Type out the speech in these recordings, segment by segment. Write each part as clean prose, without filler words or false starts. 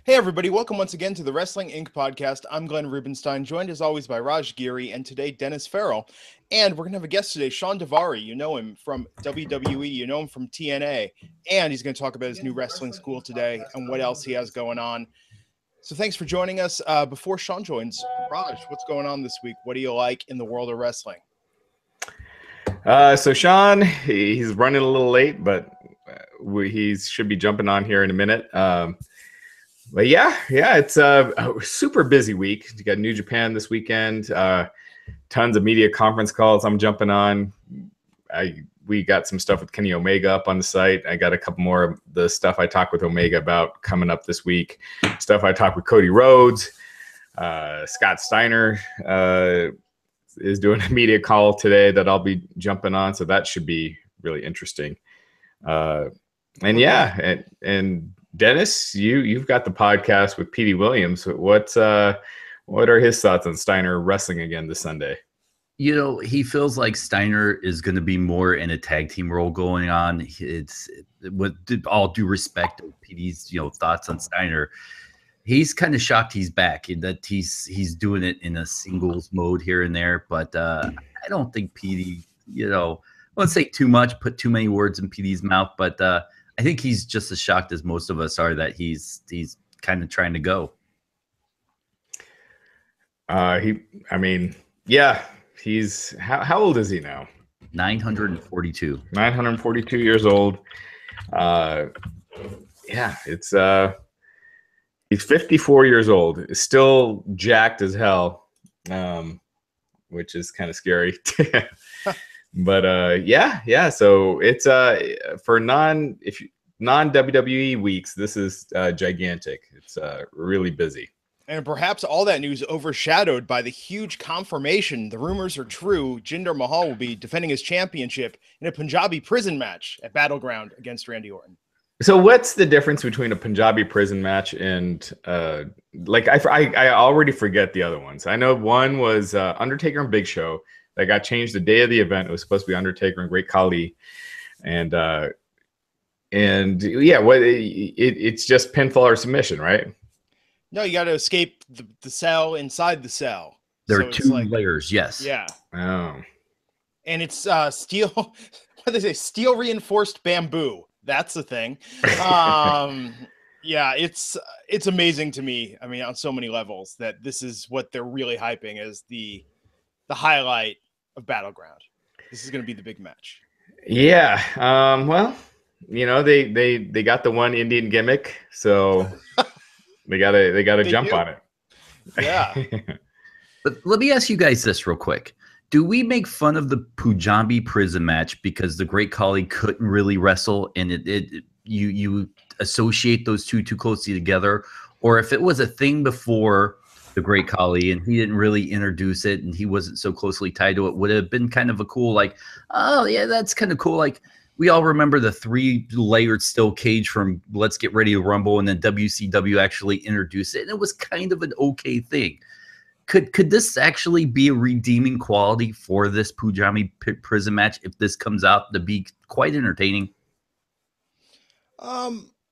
Hey everybody, welcome once again to the Wrestling Inc. podcast. I'm Glenn Rubenstein, joined as always by Raj Giri, and today Dennis Farrell. And we're going to have a guest today, Shawn Daivari. You know him from WWE, you know him from TNA, and he's going to talk about his new wrestling school today and what else he has going on. So thanks for joining us. Before Shawn joins, Raj, what's going on this week? What do you like in the world of wrestling? So Shawn, he's running a little late, but he should be jumping on here in a minute. But yeah, it's a super busy week. You got New Japan this weekend, tons of media conference calls I'm jumping on. We got some stuff with Kenny Omega up on the site. I got a couple more of the stuff I talked with Omega about coming up this week. Stuff I talked with Cody Rhodes. Scott Steiner is doing a media call today that I'll be jumping on, so that should be really interesting. And Dennis, you've got the podcast with Petey Williams. What are his thoughts on Steiner wrestling again this Sunday? You know, he feels like Steiner is going to be more in a tag team role going on. It's with all due respect to Petey's, thoughts on Steiner. He's kind of shocked he's back, and that he's doing it in a singles mode here and there. But I don't think Petey, I won't say too much, put too many words in Petey's mouth, but I think he's just as shocked as most of us are that he's kind of trying to go. He's how old is he now? 942. 942 years old. He's 54 years old. Still jacked as hell, which is kind of scary. But so it's for non-WWE weeks, this is gigantic. It's really busy. And perhaps all that news overshadowed by the huge confirmation, the rumors are true, Jinder Mahal will be defending his championship in a Punjabi Prison match at Battleground against Randy Orton. So what's the difference between a Punjabi Prison match and I already forget the other ones. I know one was Undertaker and Big Show. That got changed the day of the event. It was supposed to be Undertaker and Great Khali, it's just pinfall or submission, right? No, you got to escape the cell inside the cell. There are two layers, yes. Yeah. Oh. And it's steel. What do they say? Steel reinforced bamboo. That's the thing. It's amazing to me. I mean, on so many levels that this is what they're really hyping as the highlight of Battleground. This is going to be the big match. Yeah. They got the one Indian gimmick, so they gotta jump on it. Yeah. But let me ask you guys this real quick. Do we make fun of the Punjabi Prison match because the Great Khali couldn't really wrestle and you associate those two too closely together? Or if it was a thing before the Great Khali and he didn't really introduce it and he wasn't so closely tied to it, would it have been kind of a cool, like, oh yeah, that's kind of cool. Like we all remember the 3-layered steel cage from Let's Get Ready to Rumble, and then WCW actually introduced it, and it was kind of an okay thing. Could this actually be a redeeming quality for this Punjabi Prison match if this comes out to be quite entertaining?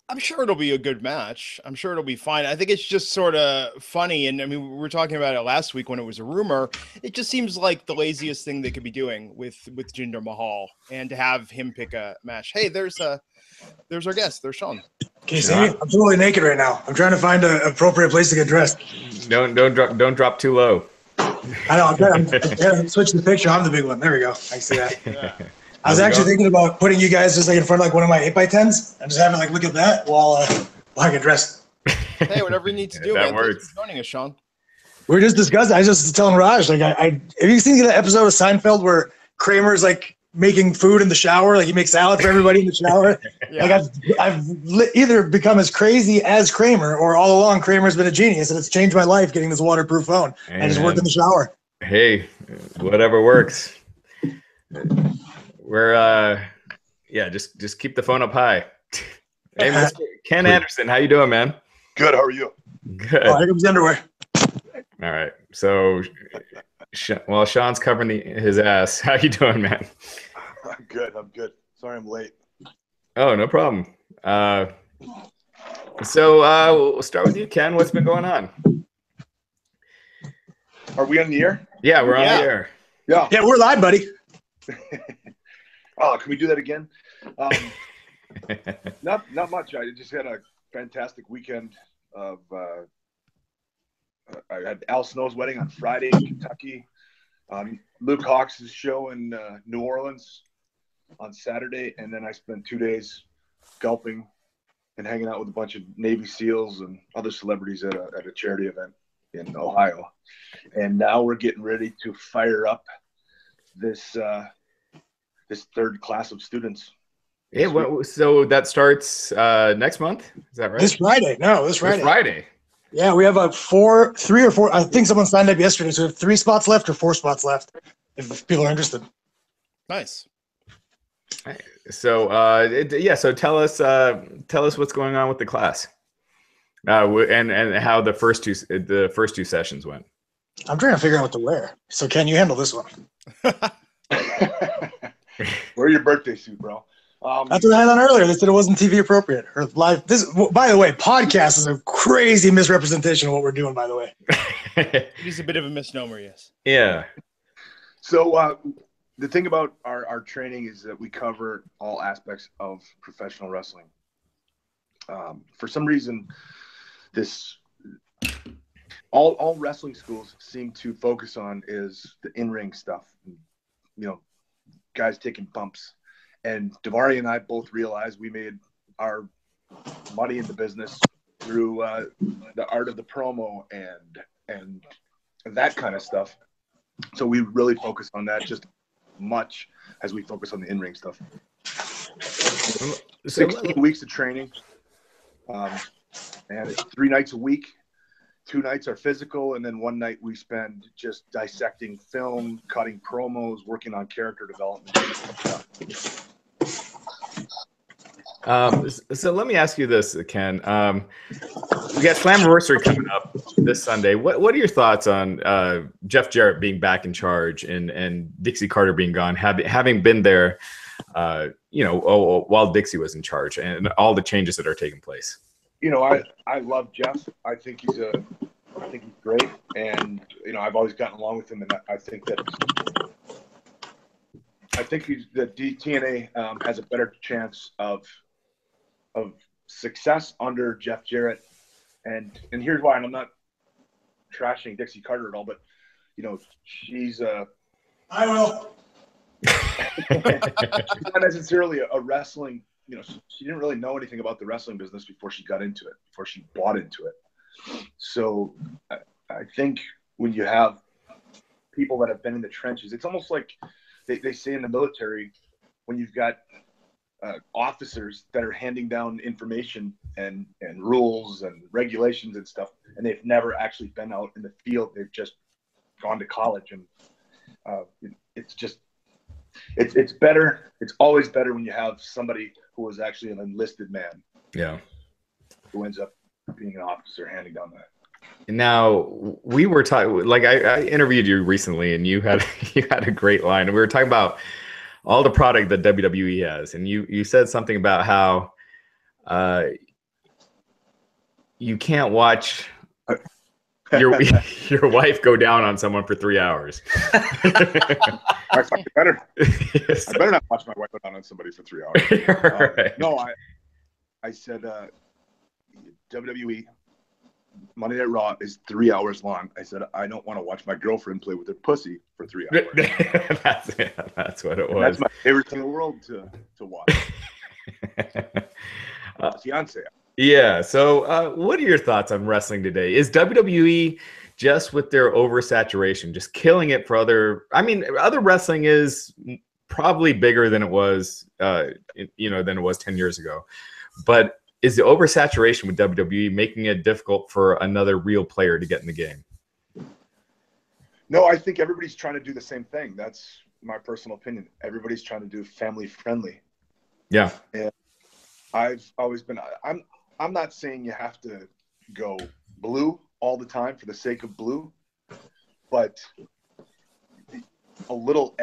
I'm sure it'll be a good match. I'm sure it'll be fine. I think it's just sort of funny. And I mean, we were talking about it last week when it was a rumor. It just seems like the laziest thing they could be doing with Jinder Mahal, and to have him pick a match. Hey, there's our guest. There's Shawn. Can you see me? I'm totally naked right now. I'm trying to find an appropriate place to get dressed. Don't drop too low. I know. I'm trying to switch the picture. I'm the big one. There we go. I can see that. Yeah. I was actually thinking about putting you guys just like in front of like one of my 8x10s and just having like look at that while I get dressed. Hey, whatever you need to do. That man. works. Thanks for joining us, Shawn. We were just discussing. I was just telling Raj, like, have you seen the episode of Seinfeld where Kramer's like making food in the shower? Like he makes salad for everybody in the shower. Yeah. Like I've either become as crazy as Kramer, or all along Kramer's been a genius, and it's changed my life getting this waterproof phone. I just work in the shower. Hey, whatever works. We're just keep the phone up high. Hey, Mr. Ken Anderson, how you doing, man? Good. How are you? Good. Oh, here comes the underwear. All right. So, while Shawn's covering his ass, how you doing, man? I'm good. Sorry I'm late. Oh, no problem. So we'll start with you, Ken. What's been going on? Are we on the air? Yeah, we're on the air. Yeah. Yeah, we're live, buddy. Oh, can we do that again? Not much. I just had a fantastic weekend of. I had Al Snow's wedding on Friday in Kentucky. Luke Hawks' show in New Orleans on Saturday, and then I spent 2 days golfing and hanging out with a bunch of Navy SEALs and other celebrities at a charity event in Ohio. And now we're getting ready to fire up this third class of students. Yeah, so that starts next month? Is that right? This Friday. No, this Friday. This Friday. Yeah, we have three or four. I think someone signed up yesterday, so we have 3 spots left or 4 spots left if people are interested. Nice. So so tell us what's going on with the class, and how the first two sessions went. I'm trying to figure out what to wear. So Ken, you handle this one. Wear your birthday suit, bro. That's what I had on earlier. They said it wasn't TV appropriate or live. By the way, podcast is a crazy misrepresentation of what we're doing. By the way, It is a bit of a misnomer, yes. Yeah. So the thing about our training is that we cover all aspects of professional wrestling. For some reason, all wrestling schools seem to focus on is the in-ring stuff. You know, guys taking bumps. And Daivari and I both realized we made our money in the business through the art of the promo and that kind of stuff. So we really focus on that just much as we focus on the in-ring stuff. 16 weeks of training, and it's 3 nights a week. 2 nights are physical, and then 1 night we spend just dissecting film, cutting promos, working on character development. So let me ask you this, Ken. We got Slammiversary coming up this Sunday. What are your thoughts on Jeff Jarrett being back in charge and Dixie Carter being gone, having been there, while Dixie was in charge, and all the changes that are taking place? You know, I love Jeff. I think he's great, and I've always gotten along with him, and I think that TNA has a better chance of success under Jeff Jarrett, and here's why. And I'm not trashing Dixie Carter at all, but she's I will. she's not necessarily a wrestling. She didn't really know anything about the wrestling business before she got into it, before she bought into it. So I think when you have people that have been in the trenches, it's almost like they say in the military, when you've got officers that are handing down information and rules and regulations and stuff, and they've never actually been out in the field. They've just gone to college, and it's better. It's always better when you have somebody who is actually an enlisted man. Yeah. Who ends up being an officer handing down that. Now, we were talking, like I interviewed you recently, and you had a great line. And we were talking about all the product that WWE has, and you said something about how you can't watch your wife go down on someone for 3 hours. I fucking better. Yes. I better not watch my wife go down on somebody for 3 hours. Right. No, I said WWE Monday Night Raw is 3 hours long. I said I don't want to watch my girlfriend play with her pussy for 3 hours. That's what it was. That's my favorite thing in the world to watch. Fiance. Yeah. So, what are your thoughts on wrestling today? Is WWE just with their oversaturation, just killing it for other? I mean, other wrestling is probably bigger than it was, than it was 10 years ago. But is the oversaturation with WWE making it difficult for another real player to get in the game? No, I think everybody's trying to do the same thing. That's my personal opinion. Everybody's trying to do family friendly. Yeah. And I've always been. I'm not saying you have to go blue all the time for the sake of blue, but a little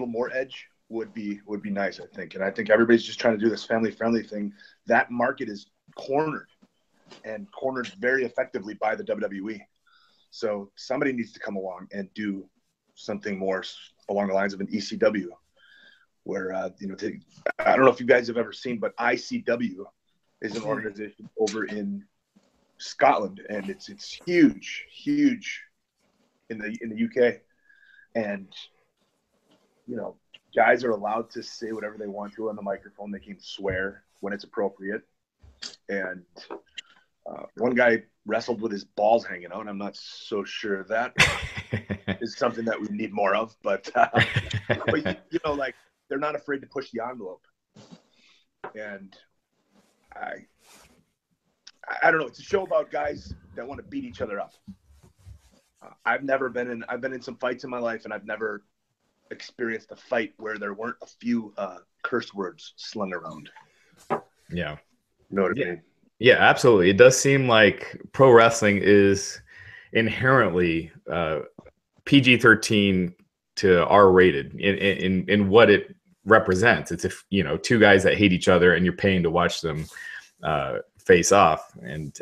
more edge would be nice, I think. And I think everybody's just trying to do this family friendly thing. That market is cornered. and cornered very effectively by the WWE. So somebody needs to come along and do something more along the lines of an ECW, where I don't know if you guys have ever seen, but ICW is an organization over in Scotland, and it's huge in the UK, and guys are allowed to say whatever they want to on the microphone. They can swear when it's appropriate, and one guy wrestled with his balls hanging out. I'm not so sure that is something that we need more of, but like, they're not afraid to push the envelope. And I don't know. It's a show about guys that want to beat each other up. I've been in some fights in my life, and I've never experienced a fight where there weren't a few curse words slung around. Yeah. You know what I mean? Yeah, absolutely. It does seem like pro wrestling is inherently PG-13 to R-rated in what it represents. It's two guys that hate each other and you're paying to watch them face off, and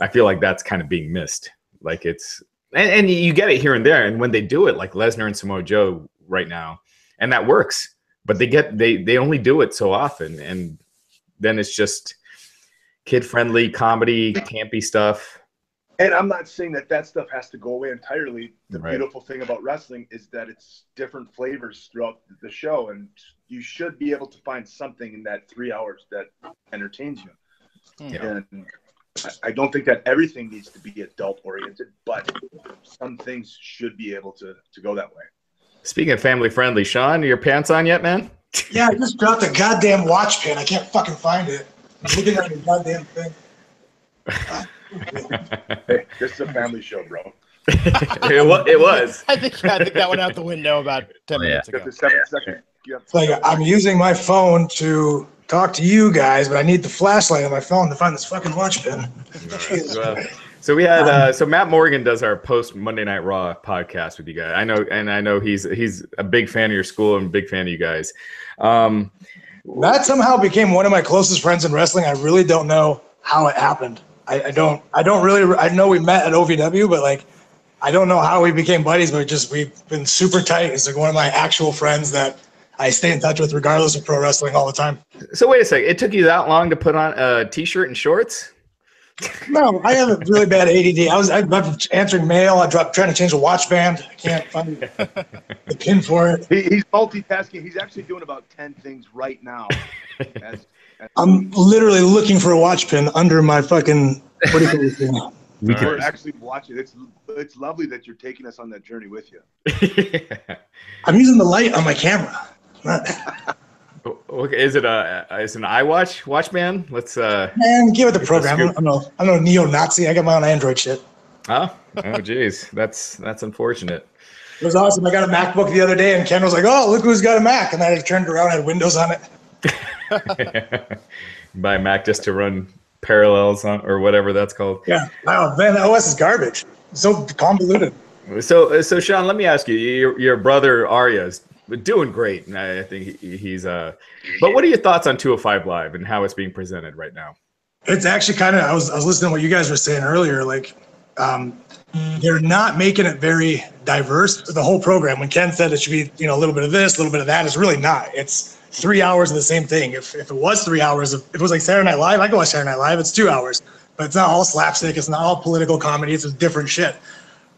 I feel like that's kind of being missed. Like and you get it here and there, and when they do it, like Lesnar and Samoa Joe right now, and that works, but they only do it so often, and then it's just kid-friendly comedy, campy stuff. And I'm not saying that stuff has to go away entirely. The beautiful thing about wrestling is that it's different flavors throughout the show, and you should be able to find something in that 3 hours that entertains you. Yeah. And I don't think that everything needs to be adult-oriented, but some things should be able to go that way. Speaking of family-friendly, Shawn, are your pants on yet, man? Yeah, I just dropped a goddamn watch pin. I can't fucking find it. I'm looking at the goddamn thing. Hey, this is a family show, bro. It was. I think that went out the window about 10 minutes ago. Like, I'm using my phone to talk to you guys, but I need the flashlight on my phone to find this fucking watch pin. So we had so Matt Morgan does our post Monday Night Raw podcast with you guys. I know he's a big fan of your school and a big fan of you guys. Matt somehow became one of my closest friends in wrestling. I really don't know how it happened. I know we met at OVW, but like, I don't know how we became buddies, but we've been super tight. He's like one of my actual friends that I stay in touch with regardless of pro wrestling all the time. So wait a second. It took you that long to put on a t-shirt and shorts? No, I have a really bad ADD. I'm answering mail. I'm trying to change a watch band. I can't find the pin for it. He's multitasking. He's actually doing about 10 things right now. I'm literally looking for a watch pin under my fucking. What do you call this thing? We're actually watching. It's lovely that you're taking us on that journey with you. I'm using the light on my camera. Okay, is it an iWatch watch band? Let's man, give it the program. I'm no neo-Nazi. I got my own Android shit. Oh geez, that's unfortunate. It was awesome. I got a MacBook the other day, and Ken was like, "Oh, look who's got a Mac!" And then I turned around, had Windows on it. Buy a Mac just to run Parallels on or whatever that's called. Yeah. Wow, man, the OS is garbage. It's so convoluted. So Shawn, let me ask you. Your brother Arya is doing great, and I think he's but what are your thoughts on 205 Live and how it's being presented right now? It's actually kind of, I was listening to what you guys were saying earlier, like they're not making it very diverse, the whole program. When Ken said it should be, a little bit of this, a little bit of that, it's really not. It's 3 hours of the same thing. If it was 3 hours, if it was like Saturday Night Live, I go watch Saturday Night Live, it's 2 hours. But it's not all slapstick, it's not all political comedy, it's different shit.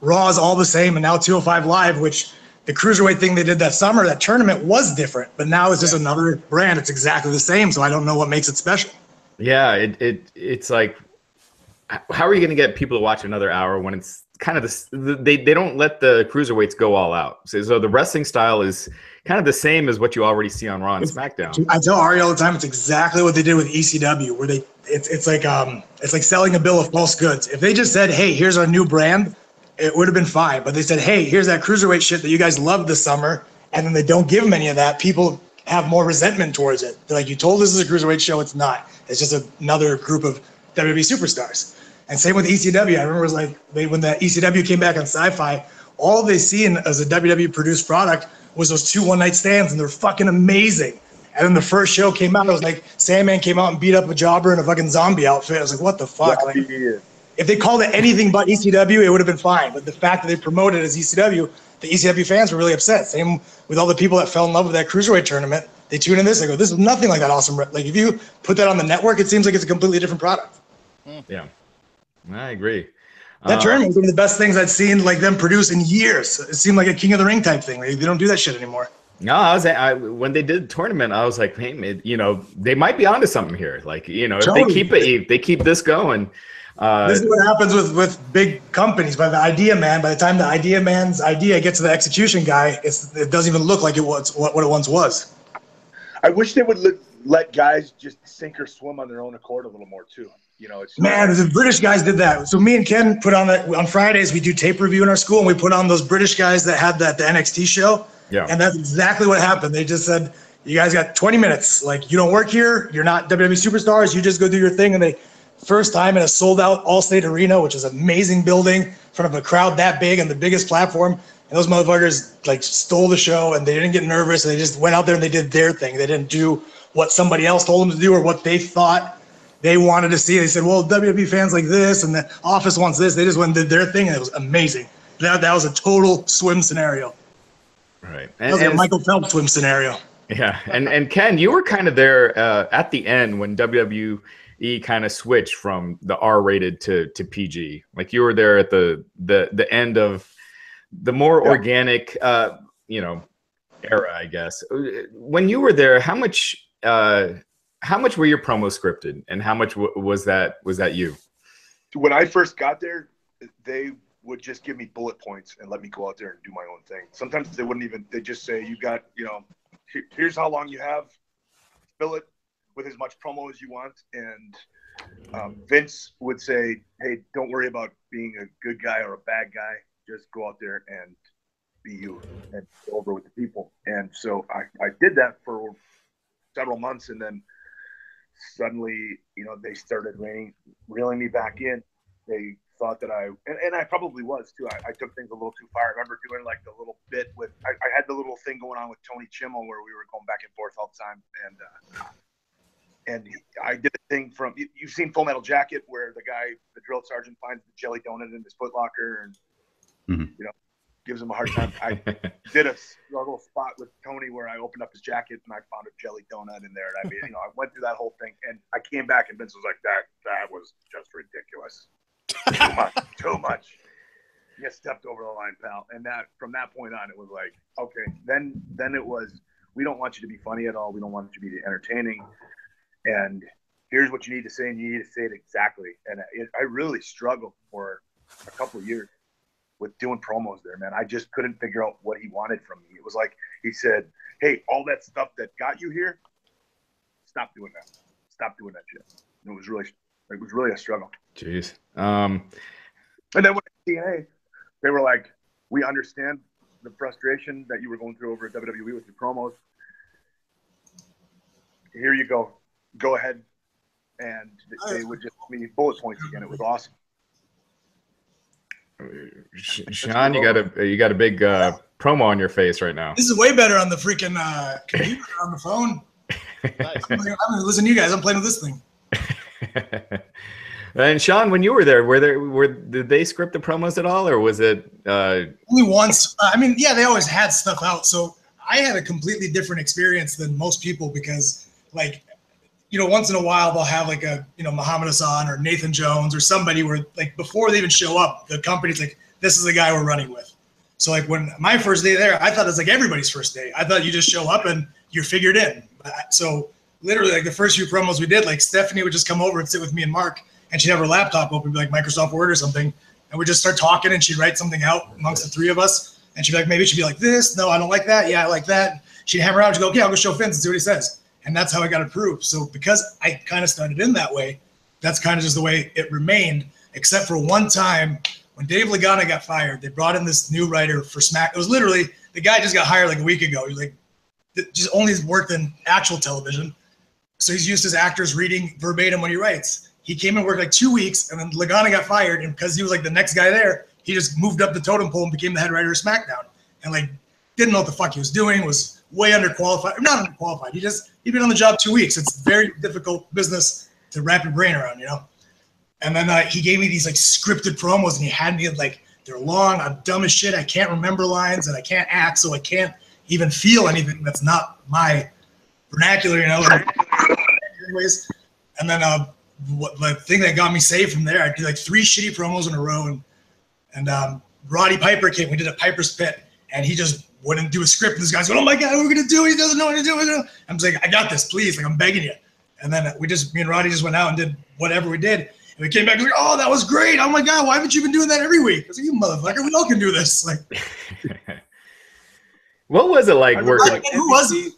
Raw is all the same, and now 205 Live, which the Cruiserweight thing they did that summer, that tournament was different, but now it's just another brand. It's exactly the same, so I don't know what makes it special. Yeah, it's like, how are you going to get people to watch another hour when it's kind of they don't let the Cruiserweights go all out. So the wrestling style is kind of the same as what you already see on Raw and SmackDown. I tell Ari all the time, it's exactly what they did with ECW, where it's like selling a bill of false goods. If they just said, "Hey, here's our new brand," it would have been fine. But they said, "Hey, here's that Cruiserweight shit that you guys loved this summer," and then they don't give them any of that. People have more resentment towards it. They're like, "You told us this is a Cruiserweight show. It's not. It's just another group of WWE superstars." And same with ECW. I remember it was like when the ECW came back on Sci-Fi, all they seen as a WWE produced product was those 2 one-night stands, and they're fucking amazing. And then the first show came out, it was like Sandman came out and beat up a jobber in a fucking zombie outfit. I was like, what the fuck? Yeah, Like, yeah. if they called it anything but ECW, it would have been fine. But the fact that they promoted it as ECW, the ECW fans were really upset. Same with all the people that fell in love with that Cruiserweight tournament. They tune in this, they go, this is nothing like that awesome. Like, if you put that on the network, it seems like it's a completely different product. Yeah, I agree. That tournament was one of the best things I'd seen like them produce in years. It seemed like a King of the Ring type thing. They don't do that shit anymore. No, when they did the tournament, I was like, hey, you know, they might be onto something here. Like, you know, if they keep this going. This is what happens with big companies. By the idea man, by the time the idea man's idea gets to the execution guy, it doesn't even look like it was what it once was. I wish they would let guys just sink or swim on their own accord a little more too. You know, the British guys did that. So me and Ken put on that on Fridays. We do tape review in our school, and we put on those British guys that had the NXT show. Yeah, and that's exactly what happened. They just said, "You guys got 20 minutes. Like, you don't work here. You're not WWE superstars. You just go do your thing." And they first time in a sold out Allstate Arena, which is an amazing building, in front of a crowd that big and the biggest platform. And those motherfuckers like stole the show, and they didn't get nervous. They just went out there and they did their thing. They didn't do what somebody else told them to do or what they thought they wanted to see. They said, well, WWE fans like this and the office wants this. They just went and did their thing, and it was amazing. That was a total swim scenario. Right. That was a Michael Phelps swim scenario. Yeah. And Ken, you were kind of there at the end when WWE kind of switched from the R-rated to PG. Like, you were there at the end of the more organic, you know, era, I guess. When you were there, how much were your promos scripted, and how much was that you? When I first got there, they would just give me bullet points and let me go out there and do my own thing. Sometimes they wouldn't even, they just say, you got, you know, here's how long you have, fill it with as much promo as you want. And Vince would say, hey, don't worry about being a good guy or a bad guy. Just go out there and be you and go over with the people. And so I did that for several months, and then suddenly, you know, they started reeling me back in. They thought that and I probably was too. I took things a little too far. I remember doing like the little bit with, I had the little thing going on with Tony Chimmel where we were going back and forth all the time. And I did a thing from, you've seen Full Metal Jacket where the guy, the drill sergeant, finds the jelly donut in his footlocker and, you know, gives him a hard time. I did a little spot with Tony where I opened up his jacket and I found a jelly donut in there. And I mean, you know, I went through that whole thing, and I came back and Vince was like, that was just ridiculous. Too much. You stepped over the line, pal. And that, from that point on, it was like, okay, then it was, we don't want you to be funny at all. We don't want you to be entertaining. And here's what you need to say, and you need to say it exactly. And I really struggled for a couple of years with doing promos there, man. I just couldn't figure out what he wanted from me. It was like he said, hey, all that stuff that got you here, stop doing that. Stop doing that shit. And it was really a struggle. Jeez. And then with TNA, they were like, we understand the frustration that you were going through over at WWE with your promos. Here you go. Go ahead. And they would just give me bullet points again. It was awesome. Shawn, you got a big promo on your face right now. This is way better on the freaking computer on the phone. I'm gonna listen to you guys. I'm playing with this thing. And Shawn, when you were there, did they script the promos at all, or was it only once? I mean, yeah, they always had stuff out. So I had a completely different experience than most people because, like, you know, once in a while they'll have like a, you know, Muhammad Hassan or Nathan Jones or somebody where, like, before they even show up, the company's like, this is the guy we're running with. So like when my first day there, I thought it was like everybody's first day. I thought you just show up and you're figured in. So literally, like the first few promos we did, like Stephanie would just come over and sit with me and Mark, and she'd have her laptop open, be like Microsoft Word or something, and we'd just start talking, and she'd write something out amongst the three of us, and she'd be like, maybe it should be like this. No, I don't like that. Yeah, I like that. She'd hammer out. She'd go, okay, I'll go show Vince and see what he says. And that's how I got approved. So because I kind of started in that way, that's kind of just the way it remained, except for one time when Dave Lagana got fired. They brought in this new writer for Smack. It was literally, the guy just got hired like a week ago. He was like, just only worked in actual television. So he's used his actors reading verbatim when he writes. He came and worked like 2 weeks, and then Lagana got fired. And because he was like the next guy there, he just moved up the totem pole and became the head writer of SmackDown. And like, didn't know what the fuck he was doing, was way underqualified. Not underqualified. He just he'd been on the job 2 weeks. It's very difficult business to wrap your brain around, you know? And then he gave me these like scripted promos, and he had me like, they're long, I'm dumb as shit, I can't remember lines, and I can't act, so I can't even feel anything that's not my vernacular, you know? Anyways, and then the thing that got me saved from there, I did like 3 shitty promos in a row, and Roddy Piper came, we did a Piper's Pit, and he just wouldn't do a script, and this guy's going, oh my God, what are we gonna do? He doesn't know what to do. I'm just like, I got this, please, like I'm begging you. And then me and Roddy just went out and did whatever we did. And we came back and like, oh, that was great. Oh my God, why haven't you been doing that every week? I was like, you motherfucker, we all can do this. Like, what was it like working? Who was he?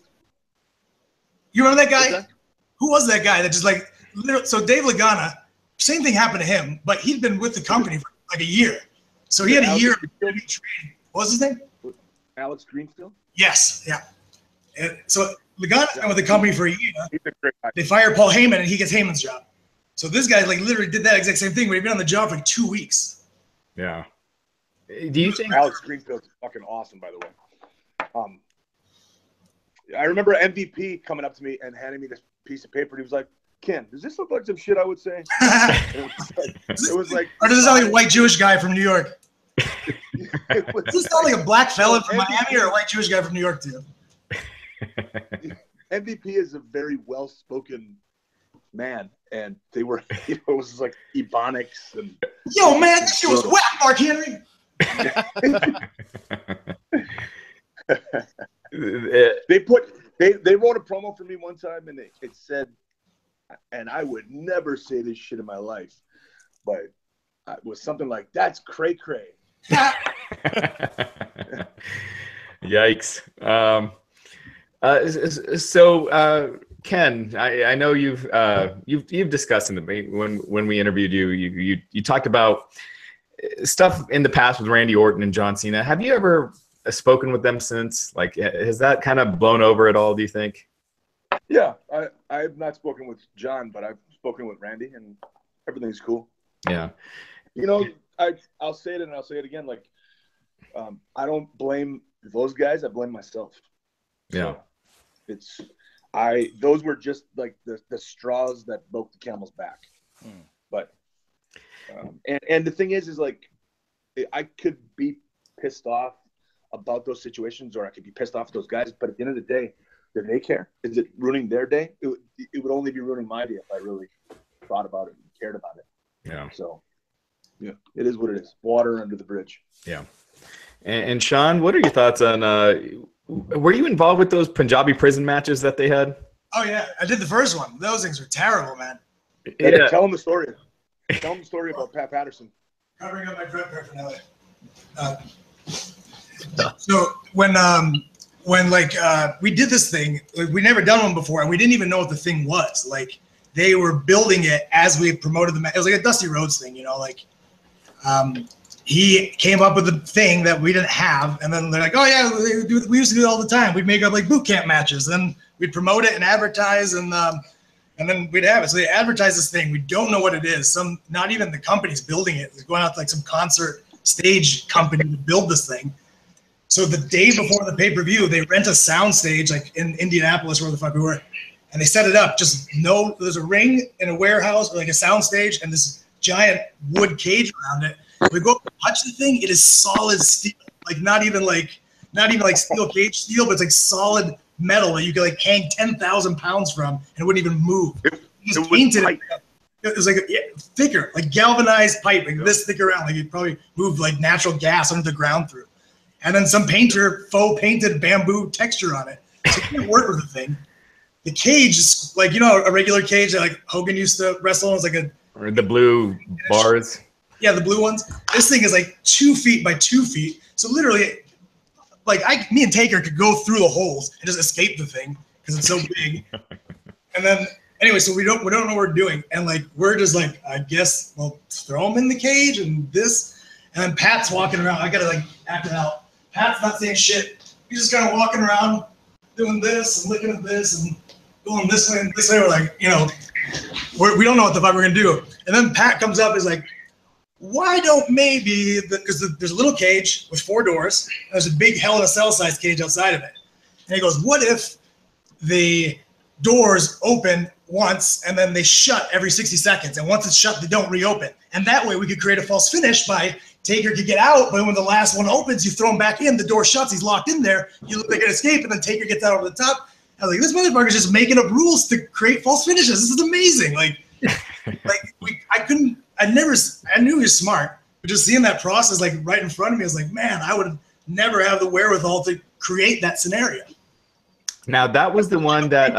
You remember that guy? Who was that guy that just like, literally, so Dave Lagana, same thing happened to him, but he'd been with the company for like a year. So he had a year of training. What was his name? Alex Greenfield? Yes, yeah. And so Lagana's been with the company for a year. He's a great guy. They fired Paul Heyman, and he gets Heyman's job. So this guy like literally did that exact same thing, but he'd been on the job for like 2 weeks. Yeah. Do you think Alex Greenfield's fucking awesome, by the way? I remember MVP coming up to me and handing me this piece of paper, and he was like, Ken, does this look like some shit I would say? It was like, or does it sound like a white Jewish guy from New York? Does this sound like a black fella from Miami or a white Jewish guy from New York to you? MVP is a very well-spoken man, and they were, you know, it was like Ebonics and. Yo, man, that shit was whack, Mark Henry. They wrote a promo for me one time, and it said, and I would never say this shit in my life, but it was something like, that's cray cray. Yikes. So Ken, I know you've discussed in the when we interviewed you, you talked about stuff in the past with Randy Orton and John Cena. Have you ever spoken with them since? Like, has that kind of blown over at all, do you think? Yeah, I have not spoken with John, but I've spoken with Randy, and everything's cool. Yeah. You know, I'll say it and I'll say it again. Like, I don't blame those guys. I blame myself. Yeah. So those were just like the straws that broke the camel's back. But, and the thing is like, I could be pissed off about those situations, or I could be pissed off at those guys. But at the end of the day, do they care? Is it ruining their day? It would only be ruining my day if I really thought about it and cared about it. Yeah. So, yeah, it is what it is. Water under the bridge. Yeah. And Shawn, what are your thoughts on? Were you involved with those Punjabi prison matches that they had? Oh yeah, I did the first one. Those things were terrible, man. Yeah. Tell them the story. Tell them the story about Pat Patterson. Covering up my drug paraphernalia. So when we did this thing, like, we never done one before, and we didn't even know what the thing was. Like, they were building it as we promoted the match. It was like a Dusty Rhodes thing, you know, like he came up with the thing that we didn't have, and then they're like, oh yeah, we used to do it all the time. We'd make up like boot camp matches, then we'd promote it and advertise, and then we'd have it. So they advertise this thing. We don't know what it is. Not even the company's building it. It's going out to like some concert stage company to build this thing. So the day before the pay-per-view, they rent a sound stage like in Indianapolis, where the fuck we were, and they set it up. There's a ring in a warehouse, or like a sound stage, and this giant wood cage around it. We go up to touch the thing, it is solid steel, like not even like steel cage steel, but it's like solid metal that you could like hang 10,000 pounds from, and it wouldn't even move. It was like thicker, like galvanized pipe, like this thick around, like you'd probably move like natural gas under the ground through. And then some painter faux painted bamboo texture on it. So you can't work with the thing. The cage is like, you know, a regular cage that like Hogan used to wrestle on, was like or the blue bars. Yeah, the blue ones. This thing is like 2 feet by 2 feet. So literally, like me and Taker could go through the holes and just escape the thing because it's so big. And then anyway, so we don't know what we're doing, and like we're just like, I guess we'll throw him in the cage and this, and then Pat's walking around. I gotta like act it out. Pat's not saying shit. He's just kind of walking around, doing this and looking at this and going this way and this way. We're like, you know, we don't know what the fuck we're gonna do. And then Pat comes up and is like, why don't maybe, because there's a little cage with 4 doors, and there's a big Hell in a Cell sized cage outside of it. And he goes, what if the doors open once and then they shut every 60 seconds. And once it's shut, they don't reopen. And that way we could create a false finish by Taker could get out, but when the last one opens, you throw him back in, the door shuts, he's locked in there, they can escape, and then Taker gets out over the top. I was like, this motherfucker's just making up rules to create false finishes. This is amazing. I knew he was smart, but just seeing that process like right in front of me, I was like, man, I would never have the wherewithal to create that scenario. Now that was the one that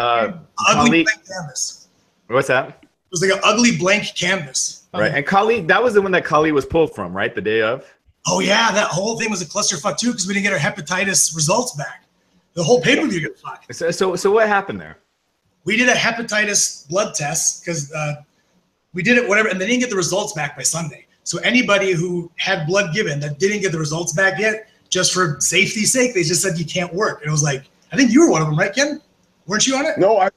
ugly blank canvas. What's that? It was like an ugly blank canvas. Right, and Kali, that was the one that Kali was pulled from, right? The day of. Oh yeah, that whole thing was a clusterfuck too because we didn't get our hepatitis results back. The whole pay-per-view got fucked. So what happened there? We did a hepatitis blood test because we did it whatever, and they didn't get the results back by Sunday. So anybody who had blood given that didn't get the results back yet, just for safety's sake, they just said you can't work. And it was like, I think you were one of them, right, Ken? Weren't you on it? No, I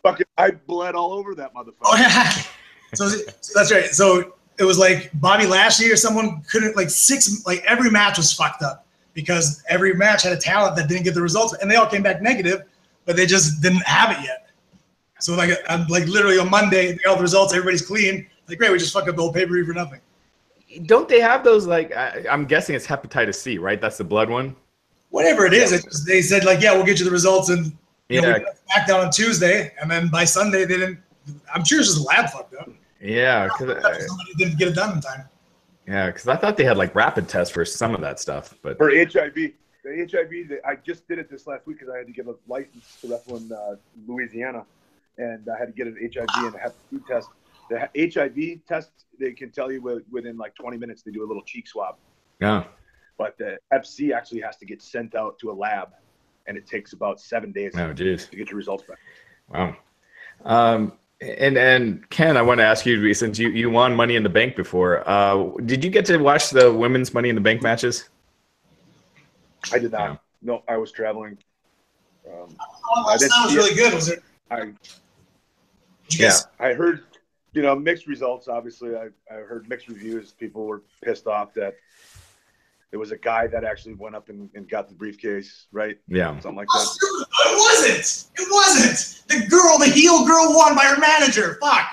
bled all over that motherfucker. Oh yeah. So that's right. So it was like Bobby Lashley or someone couldn't every match was fucked up because every match had a talent that didn't get the results and they all came back negative, but they just didn't have it yet. So literally on Monday, they got all the results, everybody's clean. Like, great, we just fucked up the whole pay-per-view for nothing. Don't they have those I'm guessing it's hepatitis C, right? That's the blood one? Whatever it is, they said yeah, we'll get you the results and we got SmackDown on Tuesday and then by Sunday they didn't. I'm sure it's just a lab fucked up. Yeah, because somebody didn't get it done in time. Yeah, because I thought they had rapid tests for some of that stuff, but for HIV, the HIV, I just did it this last week because I had to get a license to wrestle in Louisiana, and I had to get an HIV and a Hep C test. The HIV test, they can tell you within 20 minutes. They do a little cheek swab. Yeah, but the Hep C actually has to get sent out to a lab, and it takes about 7 days to get your results back. Wow. And Ken, I want to ask you, since you won Money in the Bank before, did you get to watch the women's Money in the Bank matches? I did not. Yeah. No, I was traveling. That was really good. Was it? I heard, mixed results. Obviously, I heard mixed reviews. People were pissed off that there was a guy that actually went up and got the briefcase, right? Yeah. Something like that. It wasn't. The heel girl won by her manager. Fuck.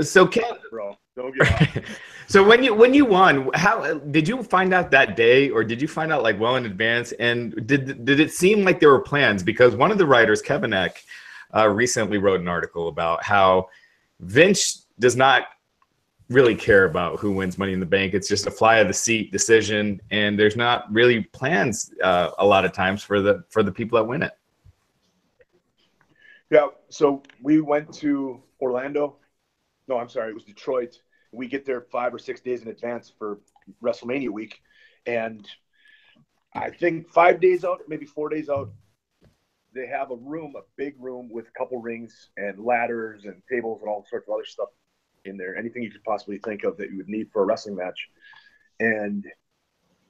So Ken, bro, don't get off. So when you won, how did you find out that day, or did you find out well in advance? And did it seem like there were plans? Because one of the writers, Kevin Eck, recently wrote an article about how Vince does not really care about who wins Money in the Bank. It's just a fly of the seat decision, and there's not really plans a lot of times for the people that win it. Yeah, so we went to Orlando. No, I'm sorry, it was Detroit. We get there 5 or 6 days in advance for WrestleMania week, and I think 5 days out, maybe 4 days out, they have a big room with a couple rings and ladders and tables and all sorts of other stuff in there, anything you could possibly think of that you would need for a wrestling match, and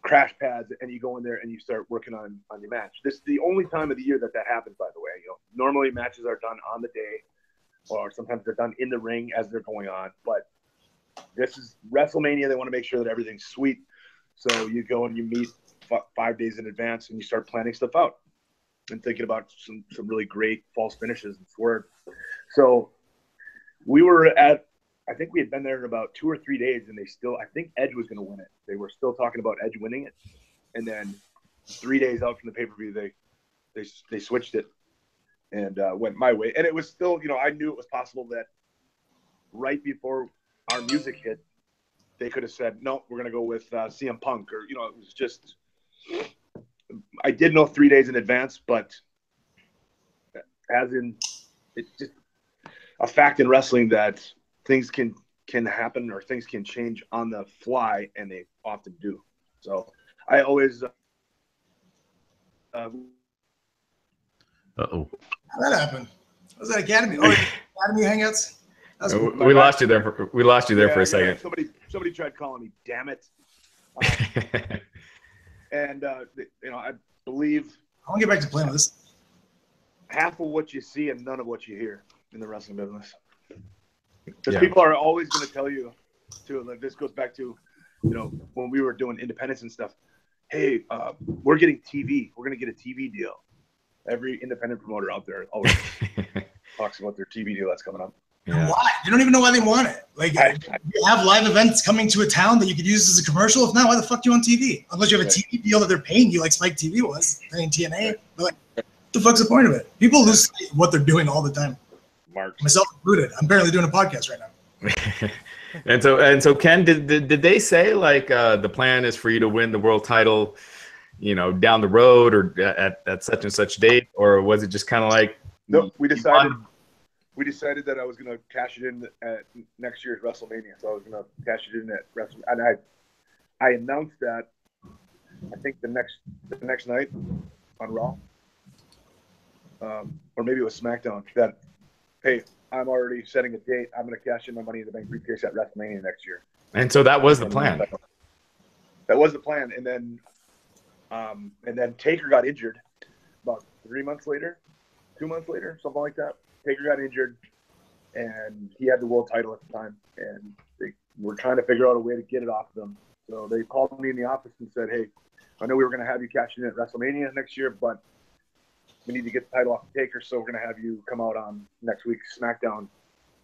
crash pads, and you go in there and you start working on your match. This is the only time of the year that happens, by the way. Normally matches are done on the day, or sometimes they're done in the ring as they're going on, but this is WrestleMania. They want to make sure that everything's sweet, so you go and you meet 5 days in advance and you start planning stuff out and thinking about some really great false finishes and swerves. So we were at, I think we had been there in about 2 or 3 days, and I think Edge was going to win it. They were still talking about Edge winning it. And then 3 days out from the pay-per-view, they switched it and went my way. And it was still, I knew it was possible that right before our music hit, they could have said, no, we're going to go with CM Punk, or, it was just, I did know 3 days in advance, but as in, it's just a fact in wrestling that things can happen or things can change on the fly, and they often do. So I always how'd that happen? Was that Academy? Oh, Academy Hangouts? We lost you there for a second. Somebody tried calling me, damn it. And I believe I want to get back to playing with this. Half of what you see and none of what you hear in the wrestling business. Because people are always going to tell you, too, this goes back to, when we were doing independence and stuff, hey, we're getting TV. We're going to get a TV deal. Every independent promoter out there always talks about their TV deal that's coming up. Yeah. Why? They don't even know why they want it. Like, you have live events coming to a town that you could use as a commercial. If not, why the fuck do you on TV? Unless you have a TV deal that they're paying you, like Spike TV was, paying TNA. But like, what the fuck's the point of it? People lose what they're doing all the time. Myself included. I'm barely doing a podcast right now. and so Ken, did they say like the plan is for you to win the world title, you know, down the road or at such and such date, or was it just kind of like? No, we decided that I was going to cash it in at next year's WrestleMania. So I was going to cash it in at WrestleMania, and I announced that I think the next night on Raw, or maybe it was SmackDown, that hey, I'm already setting a date. I'm going to cash in my Money in the Bank briefcase at WrestleMania next year. And so that was the plan. That was the plan, and then Taker got injured about 2 months later, something like that. Taker got injured, and he had the world title at the time, and they were trying to figure out a way to get it off of him. So they called me in the office and said, hey, I know we were going to have you cash in at WrestleMania next year, but we need to get the title off of Taker, so we're going to have you come out on next week's SmackDown,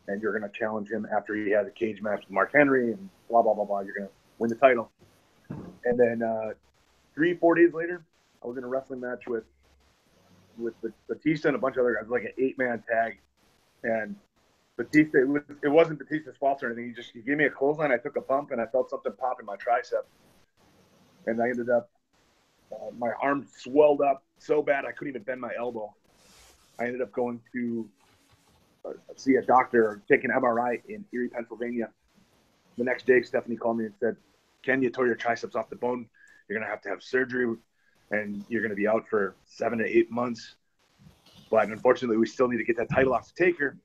and you're going to challenge him after he has a cage match with Mark Henry, and blah, blah, blah, blah. You're going to win the title. And then 3-4 days later, I was in a wrestling match with Batista and a bunch of other guys, like an 8-man tag. And Batista, it wasn't Batista's fault or anything. He gave me a clothesline. I took a bump, and I felt something pop in my tricep. And I ended up, my arm swelled up so bad I couldn't even bend my elbow. I ended up going to see a doctor, take an MRI in Erie, Pennsylvania. The next day, Stephanie called me and said, Ken, you tore your triceps off the bone. You're going to have surgery, and you're going to be out for 7 to 8 months. But unfortunately, we still need to get that title off the Taker.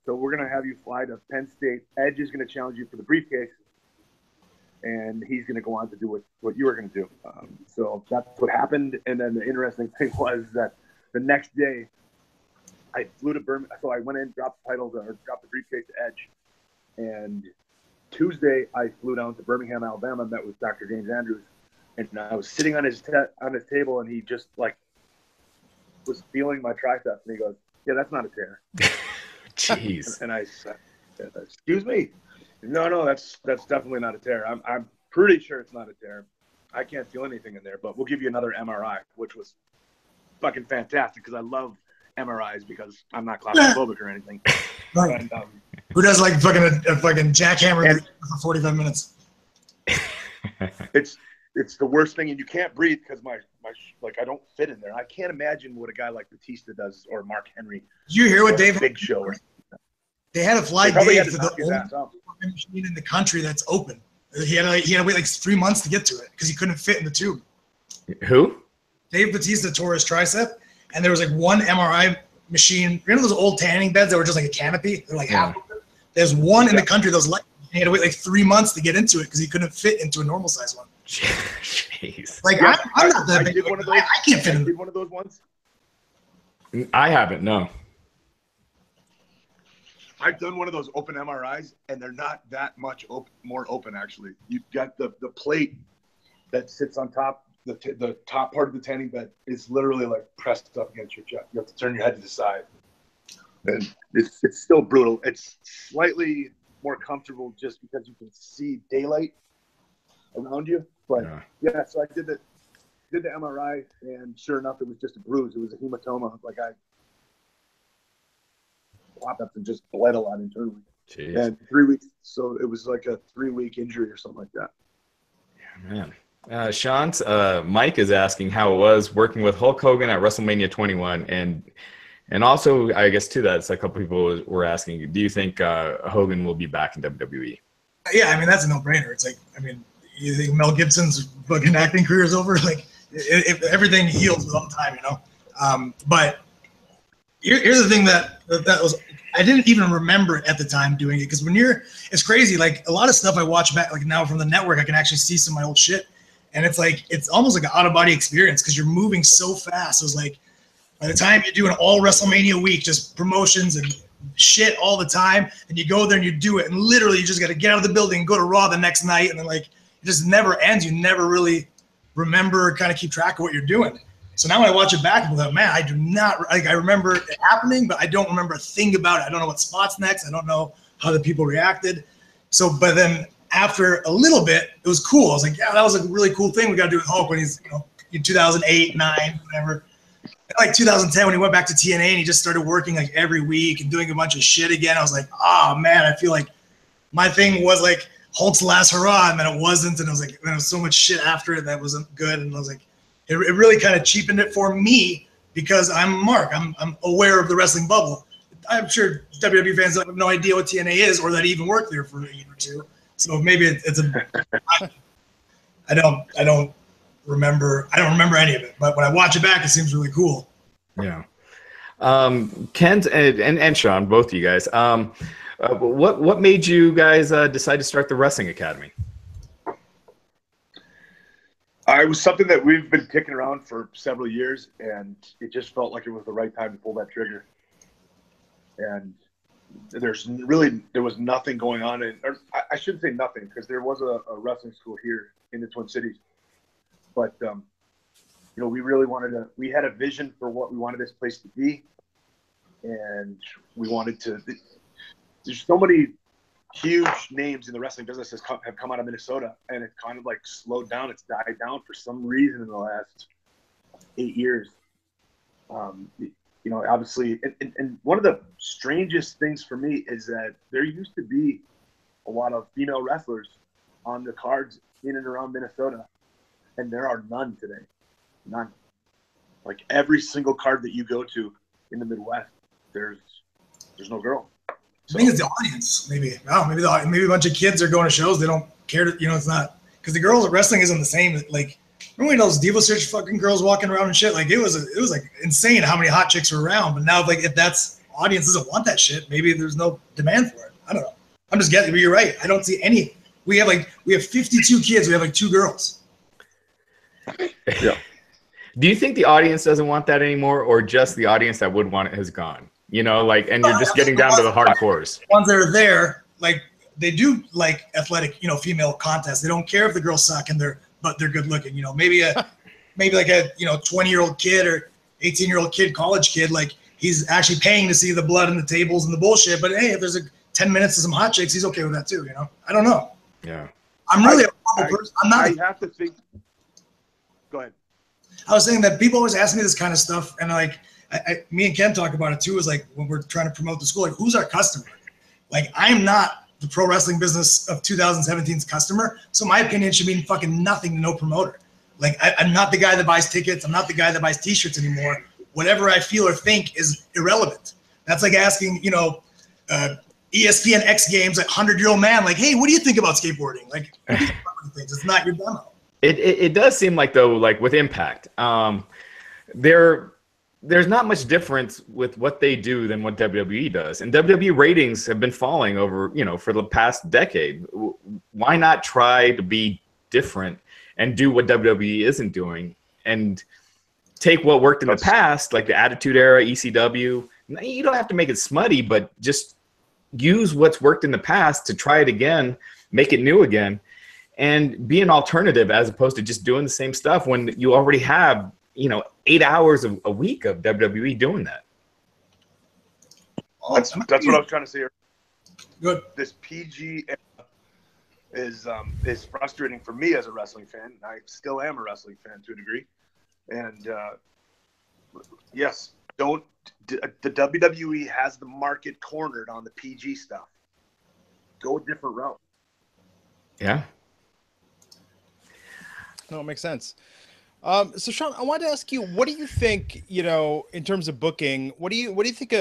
So we're going to have you fly to Penn State. Edge is going to challenge you for the briefcase, and he's going to go on to do what you were going to do. So that's what happened. And then the interesting thing was that the next day, I flew to Birmingham. So I went in, dropped the briefcase to Edge. And Tuesday, I flew down to Birmingham, Alabama, met with Dr. James Andrews. And I was sitting on his table, and he just like was feeling my triceps, and he goes, "Yeah, that's not a tear." Jeez. And I said, "Excuse me? No, that's definitely not a tear. I'm pretty sure it's not a tear. I can't feel anything in there, but we'll give you another MRI," which was fucking fantastic because I love MRIs because I'm not claustrophobic or anything. Right. And, who does like fucking a fucking jackhammer for 45 minutes? It's the worst thing, and you can't breathe because my I don't fit in there. I can't imagine what a guy like Batista does or Mark Henry. Did you hear what Dave? Big Show. Or they had to fly Dave to the only machine in the country that's open. He had to wait like 3 months to get to it because he couldn't fit in the tube. Who? Dave Batista tore his tricep, and there was like one MRI machine. You know those old tanning beds that were just like a canopy? They're like half open. There's one in the country that was like, he had to wait like 3 months to get into it because he couldn't fit into a normal size one. Jeez. Like I'm not that big. I can't fit in. Did one of those ones? I haven't. No. I've done one of those open MRIs, and they're not that much more open. Actually, you've got the plate that sits on top. The top part of the tanning bed is literally like pressed up against your chest. You have to turn your head to the side, and it's still brutal. It's slightly more comfortable just because you can see daylight around you. But yeah, so I did the MRI, and sure enough, it was just a bruise. It was a hematoma. Like I popped up and just bled a lot internally. Jeez. And 3 weeks. So it was like a 3-week injury or something like that. Yeah, man. Sean, Mike is asking how it was working with Hulk Hogan at WrestleMania 21, and also I guess too that's a couple people were asking, do you think Hogan will be back in WWE? Yeah, I mean that's a no-brainer. It's like, I mean, you think Mel Gibson's fucking acting career is over? Like, if everything heals with all time, you know. But here's the thing that was, I didn't even remember it at the time doing it because it's crazy. Like a lot of stuff I watch back, like now from the network, I can actually see some of my old shit, and it's like it's almost like an out of body experience because you're moving so fast. It was like by the time you do an all WrestleMania week, just promotions and shit all the time, and you go there and you do it, and literally you just got to get out of the building and go to Raw the next night, and then like it just never ends. You never really remember or kind of keep track of what you're doing. So now when I watch it back, I'm like, man, I do not like. I remember it happening, but I don't remember a thing about it. I don't know what spot's next. I don't know how the people reacted. So, but then after a little bit, it was cool. I was like, yeah, that was a really cool thing we got to do with Hulk when he's, in 2008, 9, whatever. Like 2010 when he went back to TNA and he just started working like every week and doing a bunch of shit again. I was like, oh man, I feel like my thing was like Hulk's last hurrah, and then it wasn't, and I was like, there was so much shit after it that wasn't good, and I was like, it really kind of cheapened it for me because I'm Mark. I'm aware of the wrestling bubble. I'm sure WWE fans have no idea what TNA is or that he even worked there for a year or two. So maybe it's a. I don't remember any of it, but when I watch it back, it seems really cool. Yeah. Kent and Shawn, both of you guys. What made you guys decide to start the Wrestling Academy? It was something that we've been kicking around for several years, and it just felt like it was the right time to pull that trigger. And there was nothing going on, or I shouldn't say nothing, because there was a wrestling school here in the Twin Cities. But, we really we had a vision for what we wanted this place to be. And we wanted to, there's so many huge names in the wrestling business that have come out of Minnesota, and it kind of like slowed down. It's died down for some reason in the last 8 years. Obviously, and one of the strangest things for me is that there used to be a lot of female wrestlers on the cards in and around Minnesota. And there are none today. None. Like every single card that you go to in the Midwest, there's no girl. So, I think it's the audience, maybe. Oh, maybe a bunch of kids are going to shows. They don't care to, it's not, because the girls wrestling isn't the same. Like, remember when those Diva Search fucking girls walking around and shit? Like, it was like insane how many hot chicks were around. But now, like, if that's audience doesn't want that shit, maybe there's no demand for it. I don't know. I'm just guessing, but you're right. I don't see any. We have 52 kids. We have like 2 girls. Yeah. Do you think the audience doesn't want that anymore, or just the audience that would want it has gone? And you're just getting down to the hardcores. Ones that are there, like they do like athletic, female contests. They don't care if the girls suck but they're good looking. Maybe like a 20-year-old kid or 18-year-old kid, college kid, like he's actually paying to see the blood and the tables and the bullshit. But hey, if there's 10 minutes of some hot chicks, he's okay with that too. I don't know. Yeah. I'm really a horrible person. I'm not. I have to think. Go ahead. I was saying that people always ask me this kind of stuff, and me and Ken talk about it too. Is like when we're trying to promote the school, like who's our customer? Like I'm not the pro wrestling business of 2017's customer, so my opinion should mean fucking nothing to no promoter. Like I'm not the guy that buys tickets. I'm not the guy that buys T-shirts anymore. Whatever I feel or think is irrelevant. That's like asking, ESPN X Games, like 100-year-old man, like, hey, what do you think about skateboarding? Like, it's not your demo. It does seem like, though, like with Impact, there's not much difference with what they do than what WWE does. And WWE ratings have been falling over, for the past decade. Why not try to be different and do what WWE isn't doing and take what worked in the past, like the Attitude Era, ECW. You don't have to make it smutty, but just use what's worked in the past to try it again, make it new again, and be an alternative as opposed to just doing the same stuff when you already have, 8 hours a week of WWE doing that. That's what I was trying to say here. Good. This PG is frustrating for me as a wrestling fan. I still am a wrestling fan to a degree. And yes, the WWE has the market cornered on the PG stuff. Go a different route. Yeah. No, it makes sense. So Shawn, I wanted to ask you, what do you think, in terms of booking, what do you think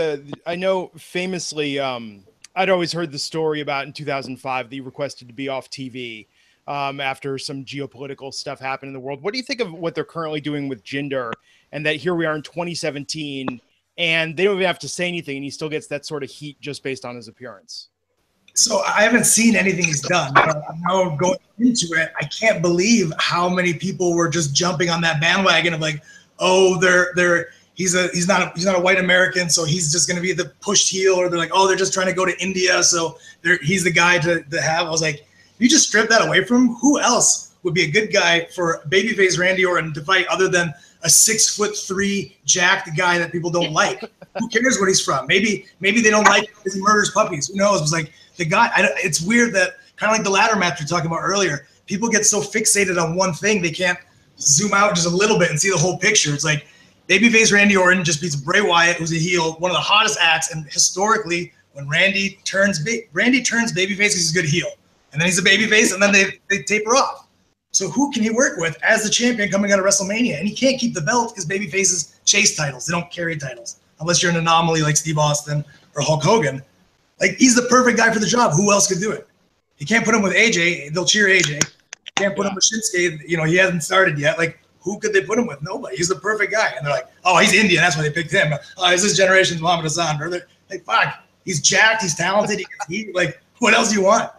I know famously, I'd always heard the story about in 2005 that you requested to be off TV after some geopolitical stuff happened in the world. What do you think of what they're currently doing with Jinder, and that here we are in 2017 and they don't even have to say anything and he still gets that sort of heat just based on his appearance? So I haven't seen anything he's done, but I know going into it, I can't believe how many people were just jumping on that bandwagon of like, oh, he's not a white American, so he's just going to be the pushed heel, or they're like, oh, they're just trying to go to India, so he's the guy to have. I was like, you just strip that away from him. Who else would be a good guy for babyface Randy Orton to fight other than a 6'3" jacked guy that people don't like. Who cares what he's from? Maybe they don't like him because he murders puppies. Who knows? It was like the guy. It's weird that kind of like the ladder match we were talking about earlier. People get so fixated on one thing they can't zoom out just a little bit and see the whole picture. It's like babyface Randy Orton just beats Bray Wyatt, who's a heel, one of the hottest acts. And historically, when Randy turns babyface, he's a good heel, and then he's a babyface, and then they taper off. So who can he work with as the champion coming out of WrestleMania? And he can't keep the belt because babyfaces chase titles. They don't carry titles unless you're an anomaly like Steve Austin or Hulk Hogan. Like, he's the perfect guy for the job. Who else could do it? You can't put him with AJ. They'll cheer AJ. You can't put him with Shinsuke. You know, he hasn't started yet. Like, who could they put him with? Nobody. He's the perfect guy. And they're like, oh, he's Indian. That's why they picked him. Oh, he's this generation's Muhammad Hassan. They're like, fuck. He's jacked. He's talented. Like, what else do you want?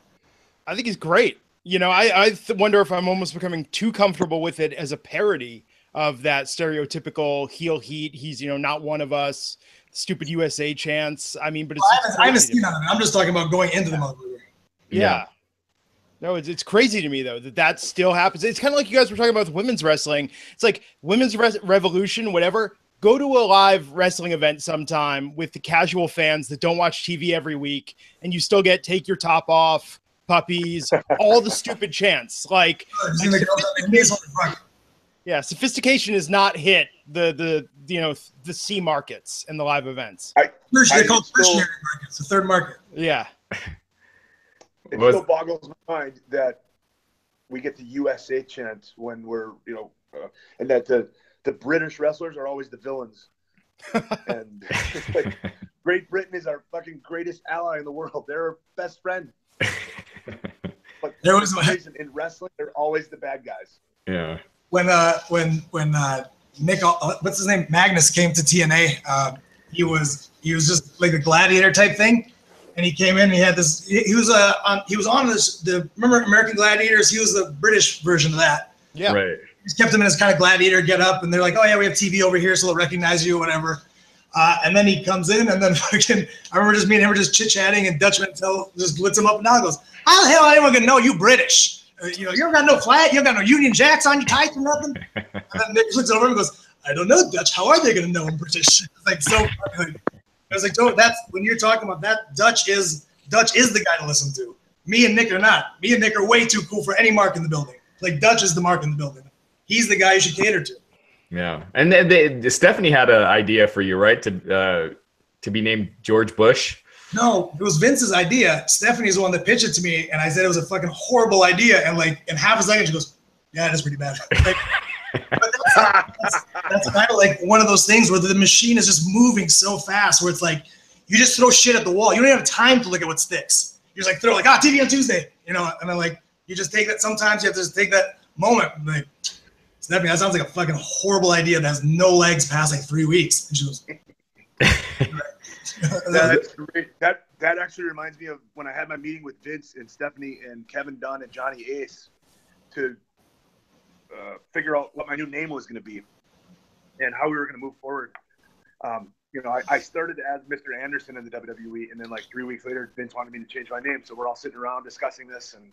I think he's great. You know, I wonder if I'm almost becoming too comfortable with it as a parody of that stereotypical heel heat. He's, you know, not one of us, stupid USA chants. I mean, but it's I haven't seen none of it. I'm just talking about going into the motherfucker. Yeah. No, it's crazy to me, though, that still happens. It's kind of like you guys were talking about with women's wrestling. It's like women's revolution, whatever. Go to a live wrestling event sometime with the casual fans that don't watch TV every week, and you still get take your top off, puppies, all the stupid chants. Like sophistication is not hit the C markets and the live events. They call it tertiary markets, the third market. Yeah. It still boggles my mind that we get the USA chant when we're, and that the British wrestlers are always the villains. And it's like, Great Britain is our fucking greatest ally in the world. They're our best friend. But there was in wrestling, they're always the bad guys. Yeah. When Nick, what's his name, Magnus came to TNA, he was just like a gladiator type thing, and he came in. And he had this. He was on this. Remember American Gladiators? He was the British version of that. Yeah. Right. He just kept him in his kind of gladiator get up, and they're like, oh yeah, we have TV over here, so they'll recognize you or whatever. And then he comes in, and then fucking, I remember just me and him were just chit-chatting, and Dutch Mantel just lifts him up and down and goes, how the hell anyone gonna know you British? You don't got no flag, you don't got no Union Jacks on your tights or nothing. And then Nick looks over and goes, I don't know, Dutch, how are they gonna know I'm British? It's like, so funny. I was like, Joe, that's when you're talking about that, Dutch is the guy to listen to. Me and Nick are not. Me and Nick are way too cool for any mark in the building. Like, Dutch is the mark in the building. He's the guy you should cater to. Yeah, and then Stephanie had an idea for you, right? To be named George Bush. No, it was Vince's idea. Stephanie's the one that pitched it to me, and I said it was a fucking horrible idea. And like in half a second, she goes, "Yeah, it is pretty bad." Like, that's kind of like one of those things where the machine is just moving so fast, where it's like you just throw shit at the wall. You don't even have time to look at what sticks. You're just like throw TV on Tuesday, and then like you just take that. Sometimes you have to just take that moment. Like, Stephanie, that sounds like a fucking horrible idea that has no legs past like 3 weeks. And she goes, That's great. That actually reminds me of when I had my meeting with Vince and Stephanie and Kevin Dunn and Johnny Ace to figure out what my new name was going to be and how we were going to move forward. I started as Mr. Anderson in the WWE, and then like 3 weeks later, Vince wanted me to change my name. So we're all sitting around discussing this, and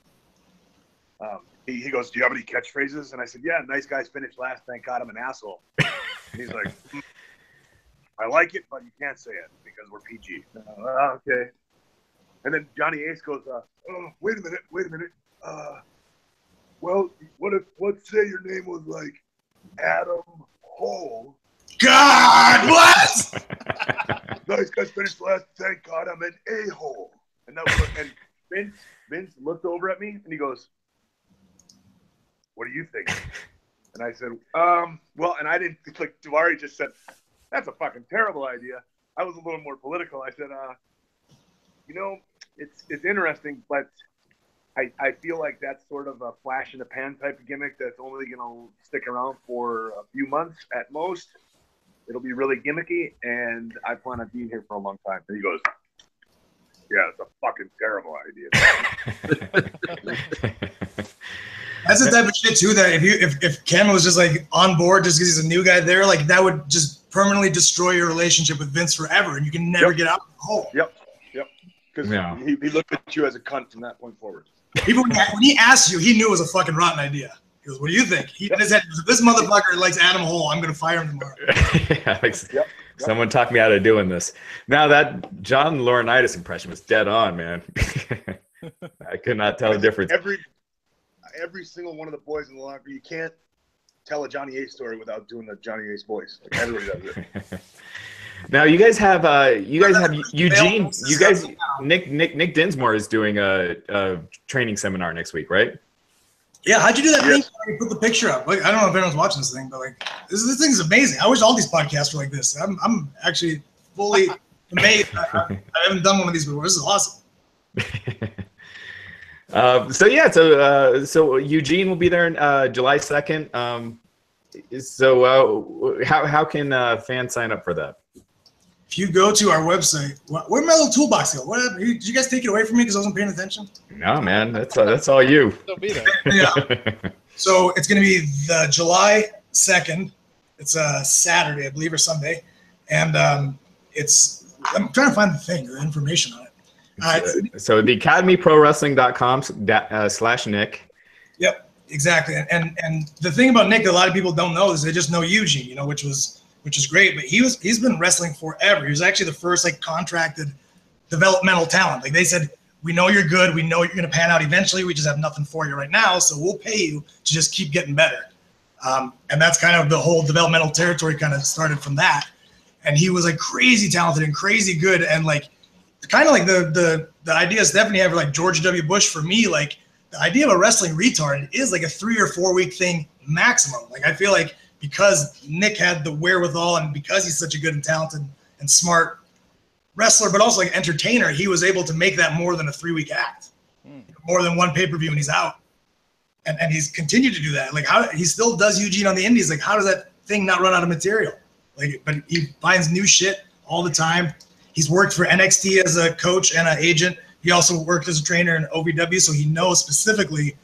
he goes, "Do you have any catchphrases?" And I said, "Yeah, nice guys finish last. Thank God I'm an asshole." And he's like, "I like it, but you can't say it because we're PG." Okay. And then Johnny Ace goes, "Oh, wait a minute. Well, let's say your name was like Adam Hole." God, what? Nice guys finished last. Thank God I'm an a-hole. And Vince looked over at me and he goes, "What do you think?" And I said, well, and I didn't, like, Daivari just said, "That's a fucking terrible idea." I was a little more political. I said, it's interesting, but I feel like that's sort of a flash in the pan type of gimmick that's only going to stick around for a few months at most. It'll be really gimmicky, and I plan on being here for a long time. And he goes, "Yeah, it's a fucking terrible idea." That's the type of shit too that if Ken was just like on board just because he's a new guy there, like that would just permanently destroy your relationship with Vince forever, and you can never get out of the hole. Yep. Because he looked at you as a cunt from that point forward. Even when he asked you, he knew it was a fucking rotten idea. He goes, what do you think? He in his head, if this motherfucker likes Adam Hole, I'm going to fire him tomorrow. Yeah, like, someone talked me out of doing this. Now that John Laurinaitis impression was dead on, man. I could not tell the difference. Every single one of the boys in the locker, you can't tell a Johnny Ace story without doing the Johnny Ace voice. Like, everybody does it. Now you guys have Eugene. You guys, Nick Dinsmore is doing a training seminar next week, right? Yeah, how'd you do that thing? You put the picture up. Like, I don't know if anyone's watching this thing, but like, this thing is amazing. I wish all these podcasts were like this. I'm actually fully amazed. I haven't done one of these before. This is awesome. So Eugene will be there on July 2nd. How can fans sign up for that? If you go to our website, where'd my little toolbox go? What did you guys take it away from me because I wasn't paying attention? No, man, that's all you. They'll be there. Yeah. So it's going to be the July 2nd. It's a Saturday, I believe, or Sunday, and I'm trying to find the information on it. So the academyprowrestling.com/Nick. Yep, exactly. And the thing about Nick that a lot of people don't know is they just know Eugene, which is great. But he's been wrestling forever. He was actually the first contracted developmental talent. Like they said, we know you're good. We know you're going to pan out eventually. We just have nothing for you right now. So we'll pay you to just keep getting better. And that's kind of the whole developmental territory kind of started from that. And he was crazy talented and crazy good. And kind of like the idea Stephanie had for George W. Bush, for me, the idea of a wrestling retard is a 3 or 4 week thing maximum. I feel like because Nick had the wherewithal and because he's such a good and talented and smart wrestler, but also entertainer, he was able to make that more than a 3 week act, more than one pay-per-view and he's out. And he's continued to do that. How he still does Eugene on the indies. How does that thing not run out of material? But he finds new shit all the time. He's worked for NXT as a coach and an agent. He also worked as a trainer in OVW, so he knows specifically.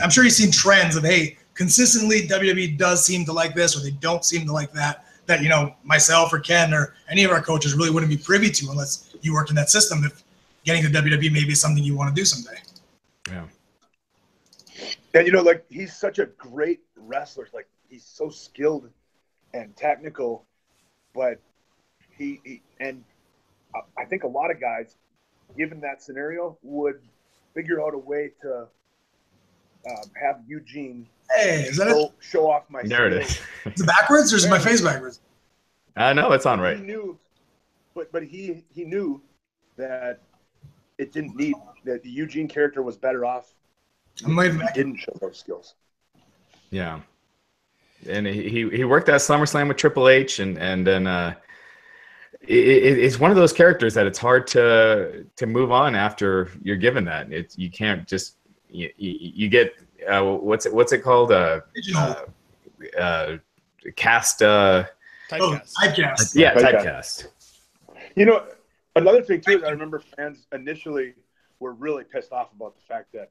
I'm sure he's seen trends of, hey, consistently WWE does seem to like this or they don't seem to like that myself or Ken or any of our coaches really wouldn't be privy to unless you worked in that system. If getting to WWE maybe is something you want to do someday. Yeah. And he's such a great wrestler. He's so skilled and technical, but I think a lot of guys, given that scenario, would figure out a way to have Eugene show off my There skills. it is. Is it backwards or is my face backwards? No, it's on right. He knew, but he knew that it didn't need that the Eugene character was better off. He didn't show those skills. Yeah, and he worked at SummerSlam with Triple H, and then it's one of those characters that it's hard to move on after you're given that. You can't just you get what's it called cast typecast. Yeah, typecast. Another thing too is I remember fans initially were really pissed off about the fact that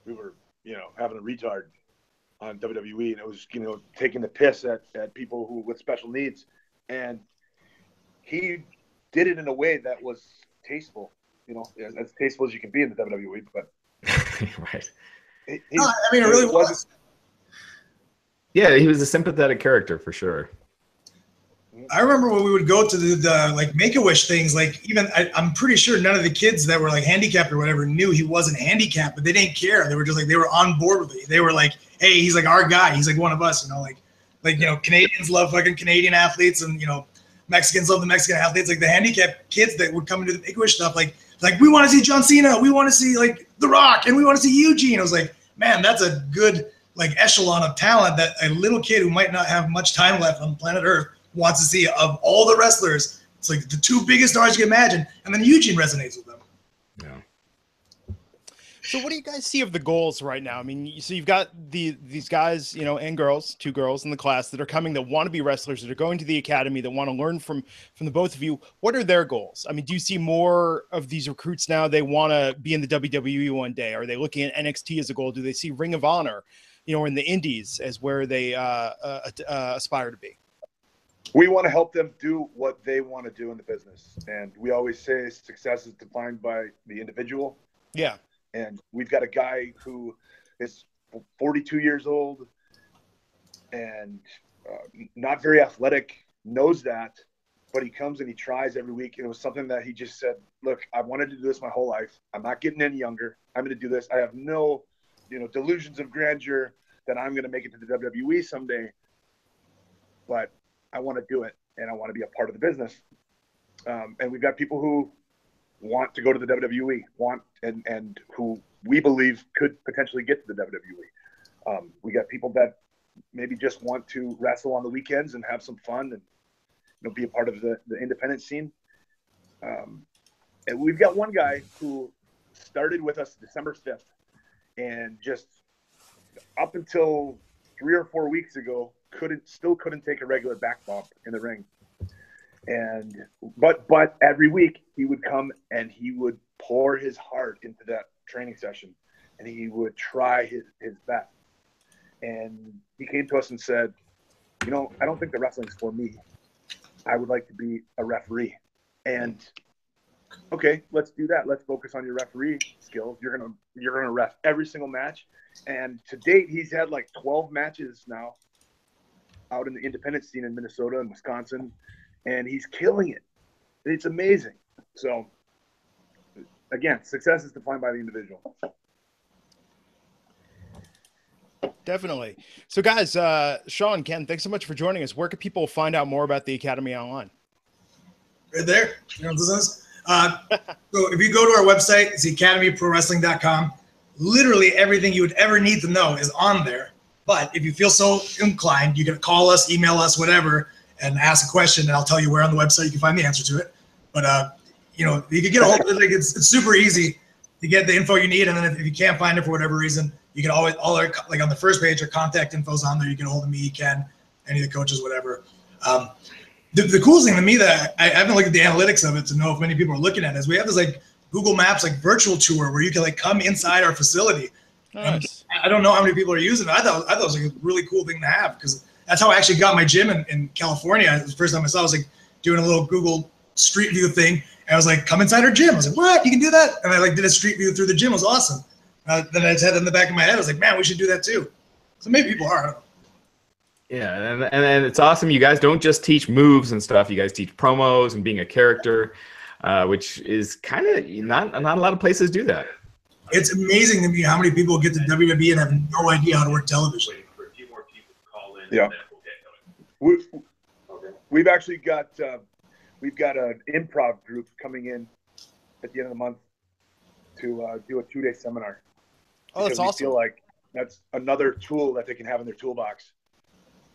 we were having a retard on WWE, and it was taking the piss at people who with special needs, and he did it in a way that was tasteful, as tasteful as you can be in the WWE. But right, it really was. Yeah, he was a sympathetic character for sure. I remember when we would go to the Make-A-Wish things, I'm pretty sure none of the kids that were handicapped or whatever knew he wasn't handicapped, but they didn't care. They were just they were on board with it. They were like, hey, he's our guy. He's one of us, Canadians love fucking Canadian athletes and, Mexicans love the Mexican athletes. The handicapped kids that would come into the Make-A-Wish stuff, we want to see John Cena. We want to see The Rock and we want to see Eugene. I was like, man, that's a good echelon of talent that a little kid who might not have much time left on planet Earth wants to see. Of all the wrestlers, it's the 2 biggest stars you can imagine, and then Eugene resonates with them. Yeah. So what do you guys see of the goals right now? I mean, so you've got these guys, and girls, 2 girls in the class that are coming that want to be wrestlers, that are going to the academy, that want to learn from the both of you. What are their goals? I mean, do you see more of these recruits now? They want to be in the WWE one day. Are they looking at NXT as a goal? Do they see Ring of Honor, in the indies as where they aspire to be? We want to help them do what they want to do in the business. And we always say success is defined by the individual. Yeah. And we've got a guy who is 42 years old and not very athletic, knows that, but he comes and he tries every week. And it was something that he just said, look, I wanted to do this my whole life. I'm not getting any younger. I'm going to do this. I have no, delusions of grandeur that I'm going to make it to the WWE someday, but I want to do it and I want to be a part of the business. And we've got people who want to go to the WWE, and who we believe could potentially get to the WWE. We got people that maybe just want to wrestle on the weekends and have some fun and be a part of the independent scene. And we've got one guy who started with us December 5th and just up until 3 or 4 weeks ago still couldn't take a regular back bump in the ring. But every week he would come and he would pour his heart into that training session and he would try his best. And he came to us and said, I don't think the wrestling's for me. I would like to be a referee. And okay, let's do that. Let's focus on your referee skills. You're gonna ref every single match. And to date, he's had like 12 matches now out in the independent scene in Minnesota and Wisconsin, and he's killing it. It's amazing. So again, success is defined by the individual. Definitely. So guys, Shawn, Ken, thanks so much for joining us. Where can people find out more about the Academy online? Right there. You know what this is? So if you go to our website, it's academyprowrestling.com. Literally everything you would ever need to know is on there. But if you feel so inclined, you can call us, email us, whatever, and ask a question, and I'll tell you where on the website you can find the answer to it. But you can get a hold of it. It's super easy to get the info you need, and then if you can't find it for whatever reason, you can always like on the first page, our contact info's on there. You can hold of me, Ken, any of the coaches, whatever. The coolest thing to me that I haven't looked at the analytics of it to know if many people are looking at it is we have this like Google Maps like virtual tour where you can like come inside our facility. Nice. I don't know how many people are using it. I thought it was like a really cool thing to have because that's how I actually got my gym in California. It was the first time I saw it. I was like doing a little Google Street View thing. And I was like, come inside our gym. I was like, what? You can do that? And I like did a Street View through the gym. It was awesome. Then I just had it in the back of my head. I was like, man, we should do that too. So maybe people are. I don't know. Yeah, and it's awesome. You guys don't just teach moves and stuff. You guys teach promos and being a character, which is kind of not a lot of places do that. It's amazing to me how many people get to WWE and have no idea how to work television. For a few more people to call in. Yeah. And then we'll get going. We've actually got an improv group coming in at the end of the month to do a 2-day seminar. Oh, that's awesome. We feel like that's another tool that they can have in their toolbox.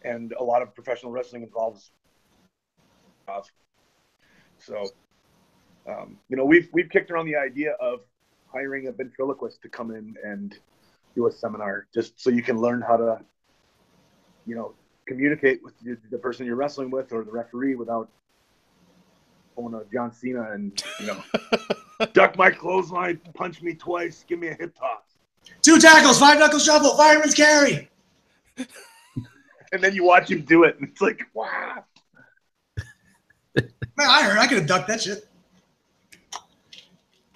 And a lot of professional wrestling involves. So, we've kicked around the idea of hiring a ventriloquist to come in and do a seminar just so you can learn how to, communicate with the person you're wrestling with or the referee without pulling a John Cena and, duck my clothesline, punch me twice, give me a hip toss. 2 tackles, 5 knuckle shuffle, fireman's carry. And then you watch him do it, and it's like, wow. Man, I could have ducked that shit.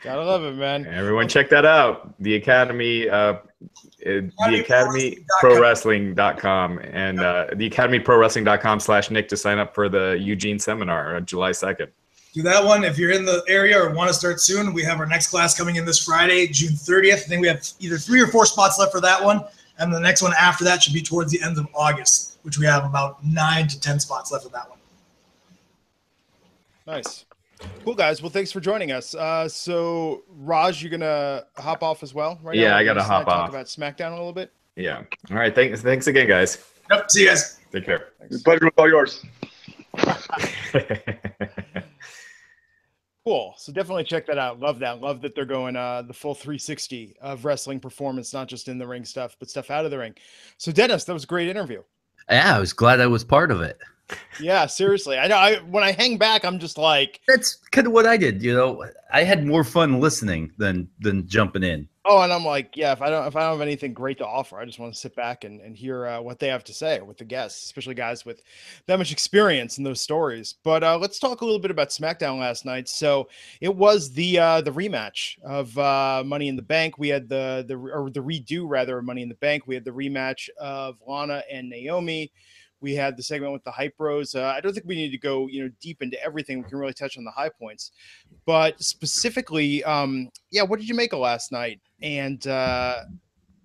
Gotta love it, man. Everyone check that out. The Academy, theacademyprowrestling.com and theacademyprowrestling.com/Nick to sign up for the Eugene seminar on July 2nd. Do that one. If you're in the area or want to start soon, we have our next class coming in this Friday, June 30th. I think we have either 3 or 4 spots left for that one. And the next one after that should be towards the end of August, which we have about 9 to 10 spots left for that one. Nice. Cool, guys. Well, thanks for joining us. So, Raj, you're going to hop off as well right now? Yeah, I got to hop off. Talk about SmackDown a little bit? Yeah. All right. Thanks again, guys. Yep. See you guys. Take care. The pleasure was all yours. Cool. So definitely check that out. Love that. Love that they're going the full 360 of wrestling performance, not just in the ring stuff, but stuff out of the ring. So Dennis, that was a great interview. Yeah, I was glad I was part of it. Yeah, seriously. I know. When I hang back, I'm just like, That's kind of what I did. I had more fun listening than jumping in. oh, and I'm like, yeah. If I don't have anything great to offer, I just want to sit back and hear what they have to say with the guests, especially guys with that much experience in those stories. But let's talk a little bit about SmackDown last night. So it was the rematch of Money in the Bank. We had the redo rather of Money in the Bank. We had the rematch of Lana and Naomi. We had the segment with the Hype Bros. I don't think we need to go, deep into everything. We can really touch on the high points, but specifically, what did you make of last night? And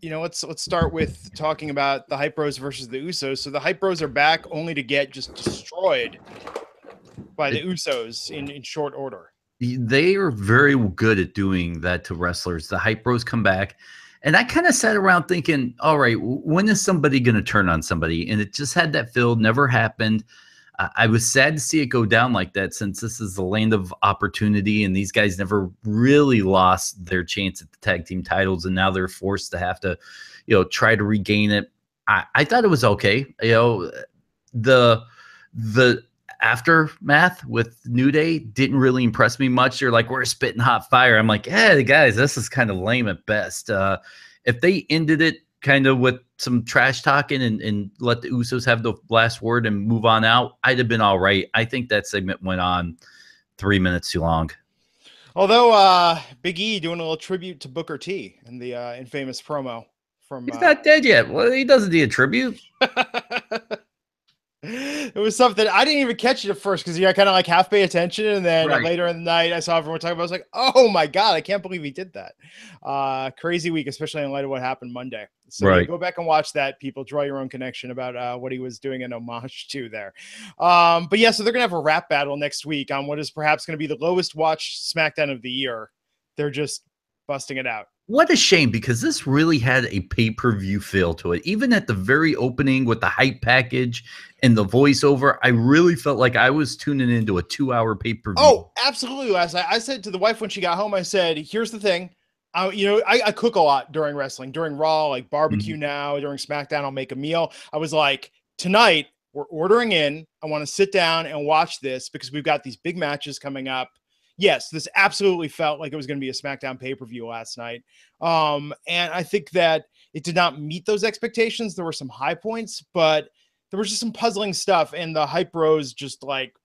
let's start with talking about the Hype Bros versus the Usos. So the Hype Bros are back, only to get just destroyed by the Usos in short order. They are very good at doing that to wrestlers. The Hype Bros come back. And I kind of sat around thinking, all right, when is somebody going to turn on somebody? And it just had that feel, never happened. I was sad to see it go down like that, since this is the land of opportunity and these guys never really lost their chance at the tag team titles. And now they're forced to have to, try to regain it. I thought it was okay. The aftermath with New Day didn't really impress me much. They're like, we're spitting hot fire. I'm like, hey, guys, this is kind of lame at best. If they ended it kind of with some trash talking and let the Usos have the last word and move on out, I'd have been all right. I think that segment went on 3 minutes too long. Although Big E doing a little tribute to Booker T in the infamous promo from. He's not dead yet. Well, he doesn't need a tribute. It was something I didn't even catch it at first because you kind of like half pay attention, and then later in the night I saw everyone talking about it. I was like, oh my god, I can't believe he did that. Crazy week, especially in light of what happened Monday. So go back and watch that, people. Draw your own connection about what he was doing an homage to there. But yeah, so they're gonna have a rap battle next week on what is perhaps going to be the lowest watched SmackDown of the year. They're just busting it out. What a shame, because this really had a pay-per-view feel to it. Even at the very opening with the hype package and the voiceover, I really felt like I was tuning into a 2-hour pay-per-view. Oh, absolutely. Last night, I said to the wife when she got home, I said, here's the thing. I cook a lot during wrestling, during Raw, like barbecue now, during SmackDown, I'll make a meal. I was like, tonight, we're ordering in. I want to sit down and watch this because we've got these big matches coming up. Yes, this absolutely felt like it was going to be a SmackDown pay-per-view last night. And I think that it did not meet those expectations. There were some high points, but there was just some puzzling stuff. And the Hype Bros just like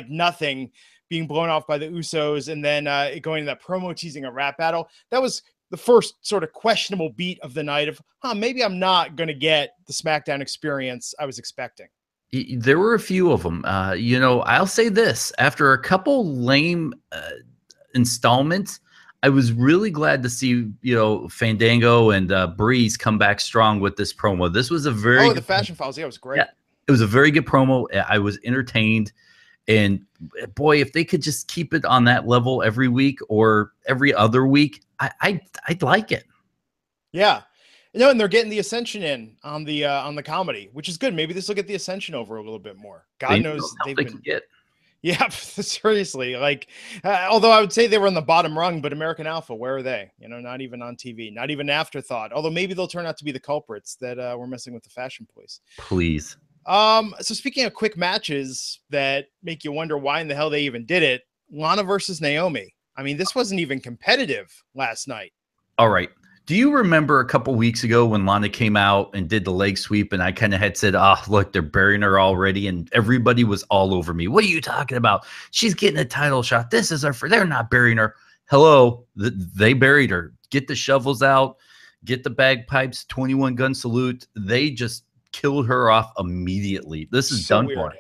nothing, being blown off by the Usos, and then going to that promo teasing a rap battle. That was the first sort of questionable beat of the night of, maybe I'm not going to get the SmackDown experience I was expecting. There were a few of them. I'll say this. After a couple lame installments, I was really glad to see, Fandango and Breeze come back strong with this promo. This was a very the Fashion Files. Yeah, it was great. Yeah, it was a very good promo. I was entertained. And boy, if they could just keep it on that level every week or every other week, I'd like it. Yeah. And they're getting the Ascension in on the comedy, which is good. Maybe this will get the Ascension over a little bit more. God knows they've been. Yeah, seriously. Like, although I would say they were on the bottom rung, but American Alpha, where are they? Not even on TV, not even an afterthought. Although maybe they'll turn out to be the culprits that were messing with the fashion police. Please. So speaking of quick matches that make you wonder why in the hell they even did it, Lana versus Naomi. I mean, this wasn't even competitive last night. All right. Do you remember a couple weeks ago when Lana came out and did the leg sweep, and I kind of had said, look, they're burying her already, and everybody was all over me. What are you talking about? She's getting a title shot. This is her. They're not burying her. Hello, they buried her. Get the shovels out. Get the bagpipes. 21 gun salute. They just killed her off immediately. This is so done weird.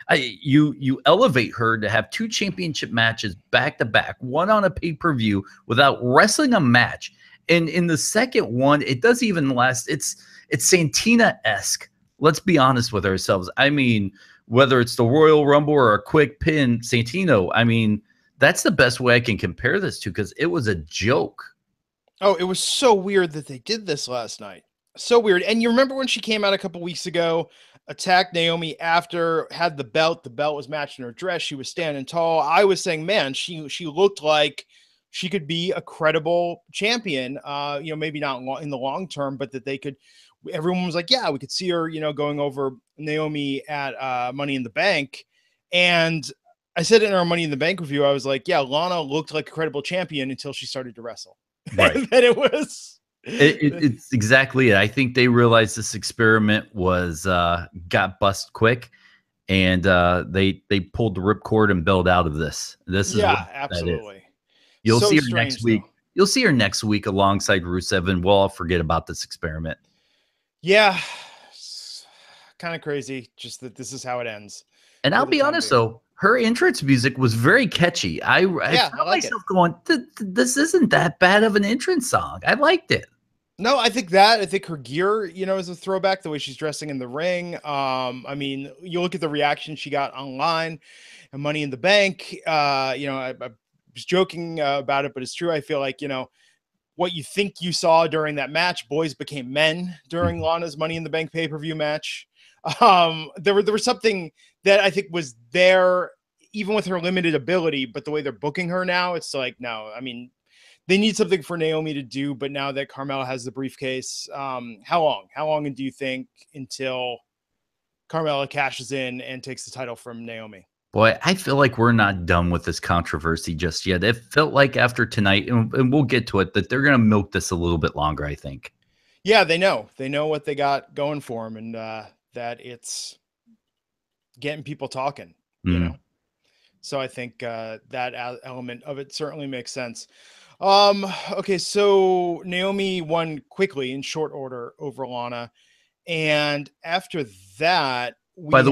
For. You elevate her to have 2 championship matches back to back, one on a pay-per-view without wrestling a match. And in the second one, it doesn't even last. It's Santina-esque. Let's be honest with ourselves. I mean, whether it's the Royal Rumble or a quick pin, Santino, I mean, that's the best way I can compare this to, because it was a joke. Oh, it was so weird that they did this last night. So weird. And you remember when she came out a couple weeks ago, attacked Naomi after, had the belt. The belt was matching her dress. She was standing tall. I was saying, man, she looked like she could be a credible champion, maybe not in the long term, but that they could everyone was like, yeah, we could see her, going over Naomi at Money in the Bank. And I said in our Money in the Bank review, I was like, yeah, Lana looked like a credible champion until she started to wrestle. Right. And then it was. It's exactly it. I think they realized this experiment was got bust quick, and they pulled the ripcord and bailed out of this. This is absolutely. You'll So see her strange, next week. though. You'll see her next week alongside Rusev, and we'll all forget about this experiment. Yeah, kind of crazy. Just that this is how it ends. And I'll be honest, though, her entrance music was very catchy. I found myself going, this isn't that bad of an entrance song. I liked it. No, I think her gear, is a throwback, the way she's dressing in the ring. I mean, you look at the reaction she got online and Money in the Bank. I was joking about it, but it's true. I feel like, what you think you saw during that match, boys became men during Lana's Money in the Bank pay-per-view match. There was something that I think was there, even with her limited ability, but the way they're booking her now, it's like, no, I mean, they need something for Naomi to do, but now that Carmella has the briefcase, how long do you think until Carmella cashes in and takes the title from Naomi? Boy, I feel like we're not done with this controversy just yet. It felt like after tonight, and we'll get to it, that they're going to milk this a little bit longer, I think. Yeah, they know what they got going for them, and that it's getting people talking, So I think that element of it certainly makes sense. Okay, so Naomi won quickly in short order over Lana, and after that, by the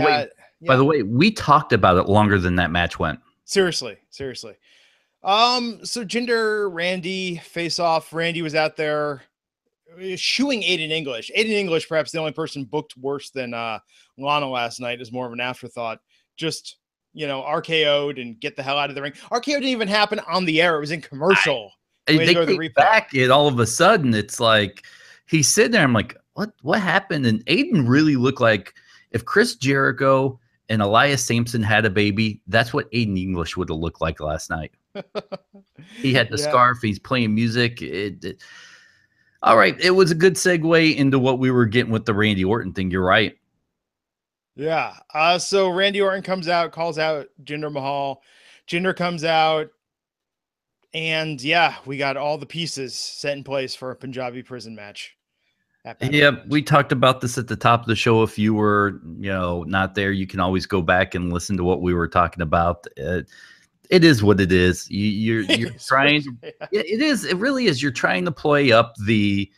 way, we talked about it longer than that match went. Seriously. So Jinder, Randy face off. Randy was out there shooing Aiden English. Aiden English, perhaps the only person booked worse than Lana last night, is more of an afterthought. Just RKO'd and get the hell out of the ring. RKO didn't even happen on the air. It was in commercial. They came back, and all of a sudden, it's like he's sitting there. I'm like, what happened? And Aiden really looked like if Chris Jericho and Elias Sampson had a baby, that's what Aiden English would have looked like last night. He had the scarf. He's playing music. All right. It was a good segue into what we were getting with the Randy Orton thing. You're right. Yeah. So Randy Orton comes out, calls out Jinder Mahal. Jinder comes out, and we got all the pieces set in place for a Punjabi prison match. Yeah, we talked about this at the top of the show. If you were, not there, you can always go back and listen to what we were talking about. It is what it is. You're trying. Yeah, it is. It really is. You're trying to play up the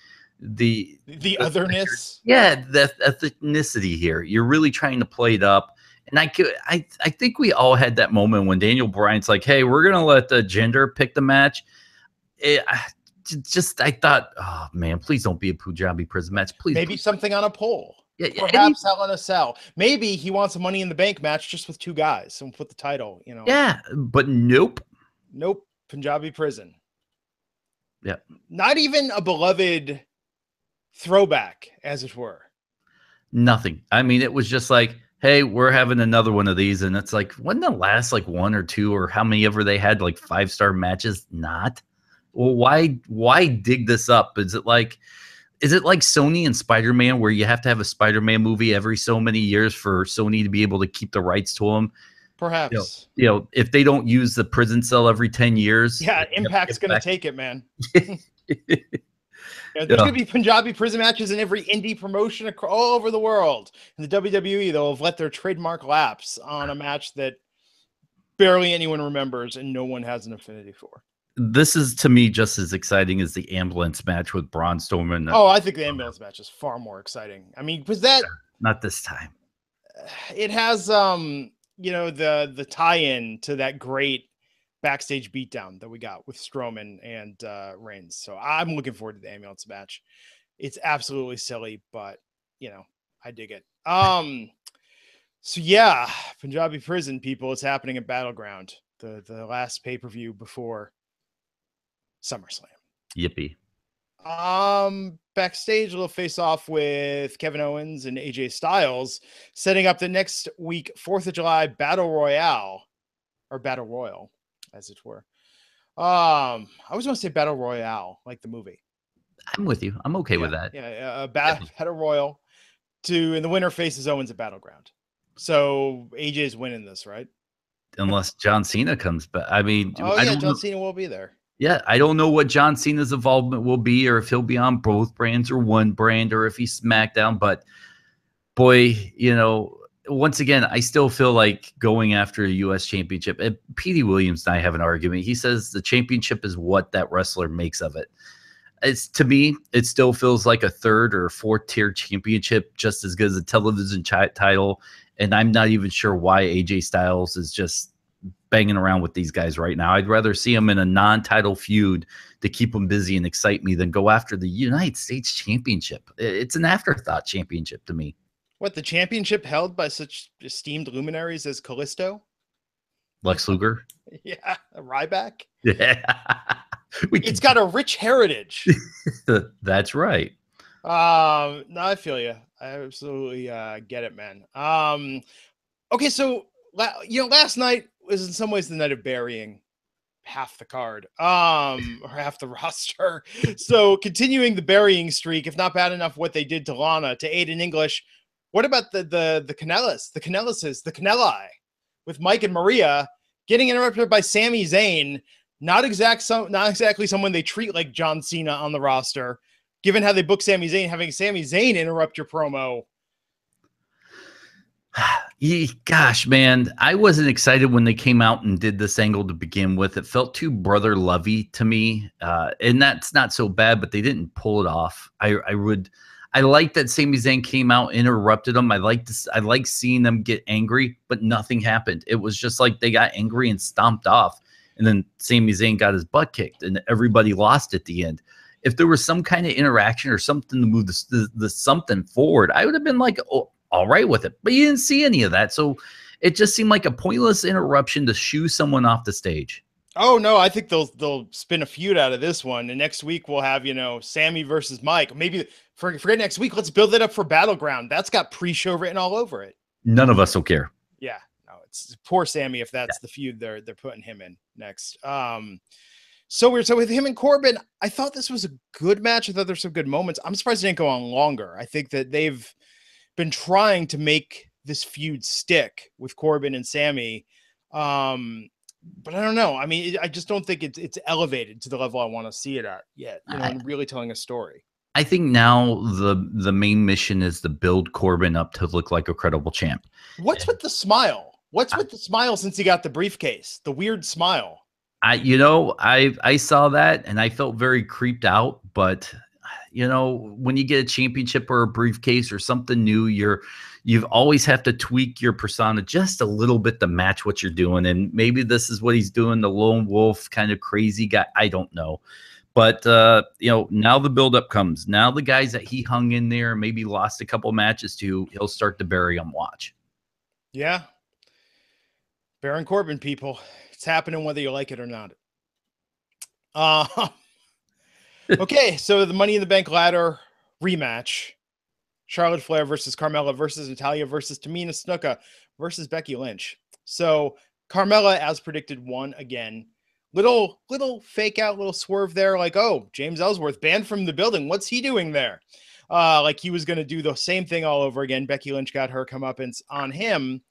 otherness. Yeah, the ethnicity here. You're really trying to play it up. And I think we all had that moment when Daniel Bryan's like, "Hey, we're gonna let the Jinder pick the match." I thought, oh man, please don't be a Punjabi prison match. Please, something on a pole. Yeah, perhaps Hell in a Cell. Maybe he wants a Money in the Bank match just with two guys and put the title. Yeah, but nope. Punjabi prison. Yeah, not even a beloved throwback, as it were. Nothing. I mean, it was just like, hey, we're having another one of these, and it's like, wasn't the last like one or two or how many ever they had like 5-star matches? Not. Well, why dig this up? Is it like Sony and Spider-Man, where you have to have a Spider-Man movie every so many years for Sony to be able to keep the rights to them? Perhaps. If they don't use the prison cell every 10 years. Yeah, Impact's going to take it, man. There's going to be Punjabi prison matches in every indie promotion all over the world. In the WWE, they'll have let their trademark lapse on a match that barely anyone remembers and no one has an affinity for. This is, to me, just as exciting as the ambulance match with Braun Strowman. I think the ambulance match is far more exciting. I mean, was that not this time? It has the tie-in to that great backstage beatdown that we got with Strowman and Reigns. So I'm looking forward to the ambulance match. It's absolutely silly, but I dig it. So yeah, Punjabi prison, people, it's happening at Battleground, the last pay-per-view before SummerSlam. Yippee. Backstage, a little face off with Kevin Owens and AJ Styles, setting up the next week 4th of July Battle Royale, or Battle Royal, as it were. I always want to say Battle Royale, like the movie. I'm with you. I'm okay with that. Yeah, Battle Royal and the winner faces Owens at Battleground. So AJ's winning this, right? Unless John Cena comes back. I mean, John Cena will be there. Yeah, I don't know what John Cena's involvement will be, or if he'll be on both brands or one brand, or if he's SmackDown. But boy, once again, I still feel like going after a U.S. championship. And Petey Williams and I have an argument. He says the championship is what that wrestler makes of it. To me, it still feels like a third or fourth tier championship, just as good as a television title. And I'm not even sure why AJ Styles is just banging around with these guys right now. I'd rather see him in a non-title feud to keep him busy and excite me than go after the United States Championship. It's an afterthought championship to me. What, the championship held by such esteemed luminaries as Kalisto? Lex Luger? Yeah, Ryback? Yeah. It's got a rich heritage. That's right. No, I feel you. I absolutely get it, man. Okay, so last night was in some ways the night of burying half the card, or half the roster. So continuing the burying streak, if not bad enough, what they did to Lana, to Aiden English. What about the Canellises, the Canelli, with Mike and Maria getting interrupted by Sami Zayn? Not exactly someone they treat like John Cena on the roster. Given how they book Sami Zayn, having Sami Zayn interrupt your promo. Gosh, man, I wasn't excited when they came out and did this angle to begin with. It felt too brother lovey to me, and that's not so bad, but they didn't pull it off. I like that Sami Zayn came out, interrupted them. I like seeing them get angry, but nothing happened. It was just like they got angry and stomped off, and then Sami Zayn got his butt kicked, and everybody lost at the end. If there was some kind of interaction or something to move the something forward, I would have been like, oh, all right with it. But you didn't see any of that, so it just seemed like a pointless interruption to shoo someone off the stage. Oh no, I think they'll spin a feud out of this one, and next week we'll have Sammy versus Mike. Maybe forget next week. Let's build it up for Battleground. That's got pre-show written all over it. None of us will care. Yeah, no, it's poor Sammy if that's the feud they're putting him in next. So with him and Corbin, I thought this was a good match. I thought there's some good moments. I'm surprised it didn't go on longer. I think that they've been trying to make this feud stick with Corbin and Sammy. But I don't know. I mean, I just don't think it's elevated to the level I want to see it at yet. And really telling a story. I think now the main mission is to build Corbin up to look like a credible champ. What's with the smile? What's with the smile since he got the briefcase? The weird smile. I saw that and I felt very creeped out. But when you get a championship or a briefcase or something new, you always have to tweak your persona just a little bit to match what you're doing. And maybe this is what he's doing, the lone wolf kind of crazy guy. I don't know. But, now the buildup comes. Now the guys that he hung in there, maybe lost a couple matches to, he'll start to bury them. Watch. Yeah. Baron Corbin, people. It's happening whether you like it or not. Okay, so the Money in the Bank ladder rematch. Charlotte Flair versus Carmella versus Italia versus Tamina Snuka versus Becky Lynch. So Carmella, as predicted, won again. Little fake out, little swerve there, like, oh, James Ellsworth banned from the building. What's he doing there? Like he was going to do the same thing all over again. Becky Lynch got her comeuppance on him.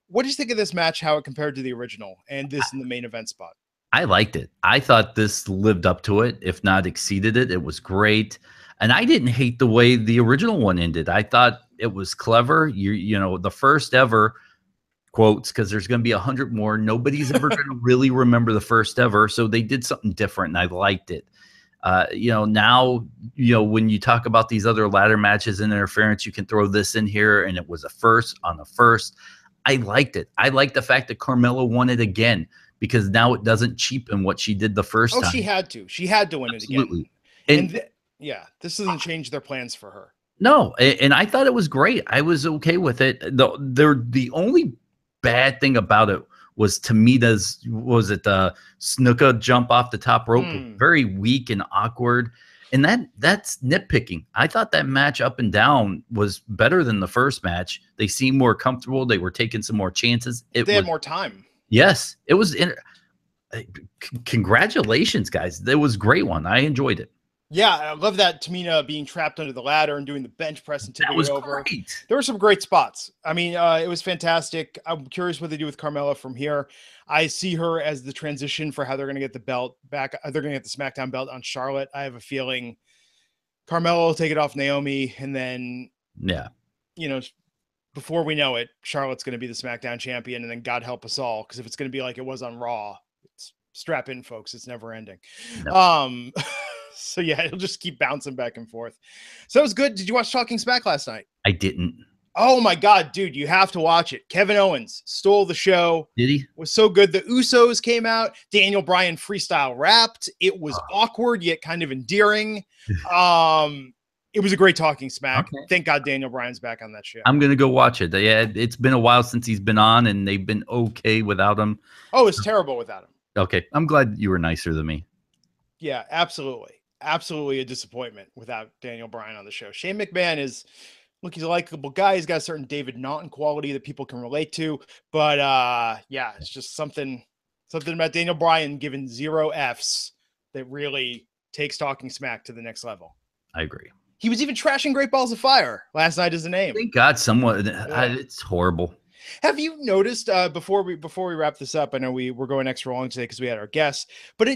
What did you think of this match, how it compared to the original and this in the main event spot? I liked it. I thought this lived up to it, if not exceeded it. It was great. And I didn't hate the way the original one ended. I thought it was clever. The first ever quotes, because there's going to be 100 more. Nobody's ever going to really remember the first ever. So they did something different, and I liked it. Now, when you talk about these other ladder matches and interference, you can throw this in here, and it was a first on the first. I liked it. I liked the fact that Carmella won it again, because now it doesn't cheapen what she did the first time. Oh, she had to. She had to win it again. And yeah, this doesn't change their plans for her. No, and I thought it was great. I was okay with it. The only bad thing about it was Tamina's, the Snuka jump off the top rope? Very weak and awkward. And that's nitpicking. I thought that match up and down was better than the first match. They seemed more comfortable. They were taking some more chances. They had more time. Yes, it was. Congratulations, guys. It was a great one. I enjoyed it. Yeah, I love that Tamina being trapped under the ladder and doing the bench press and tipping That was it over. great. There were some great spots. I mean, it was fantastic. I'm curious what they do with Carmella from here. I see her as the transition for how they're going to get the belt back. They're going to get the SmackDown belt on Charlotte. I have a feeling Carmella will take it off Naomi, and then, Yeah. you know, before we know it, Charlotte's going to be the SmackDown champion, and then God help us all, because if it's going to be like it was on Raw, it's strap in, folks. It's never ending. No. So yeah, it'll just keep bouncing back and forth. So it was good. Did you watch Talking Smack last night? I didn't. Oh my God, dude, you have to watch it. Kevin Owens stole the show. Did he? It was so good. The Usos came out. Daniel Bryan freestyle rapped. It was awkward yet kind of endearing. It was a great Talking Smack. Okay. Thank God Daniel Bryan's back on that show. I'm gonna go watch it. Yeah, it's been a while since he's been on, and they've been okay without him. Oh, it's terrible without him. Okay, I'm glad you were nicer than me. Yeah, absolutely. Absolutely a disappointment without Daniel Bryan on the show. Shane McMahon is, look, he's a likable guy. He's got a certain David Naughton quality that people can relate to. But yeah, it's just something about Daniel Bryan given 0 Fs that really takes Talking Smack to the next level. I agree. He was even trashing Great Balls of Fire last night as a name. Thank God someone. It's horrible. Have you noticed before we wrap this up? I know we're going extra long today because we had our guests, but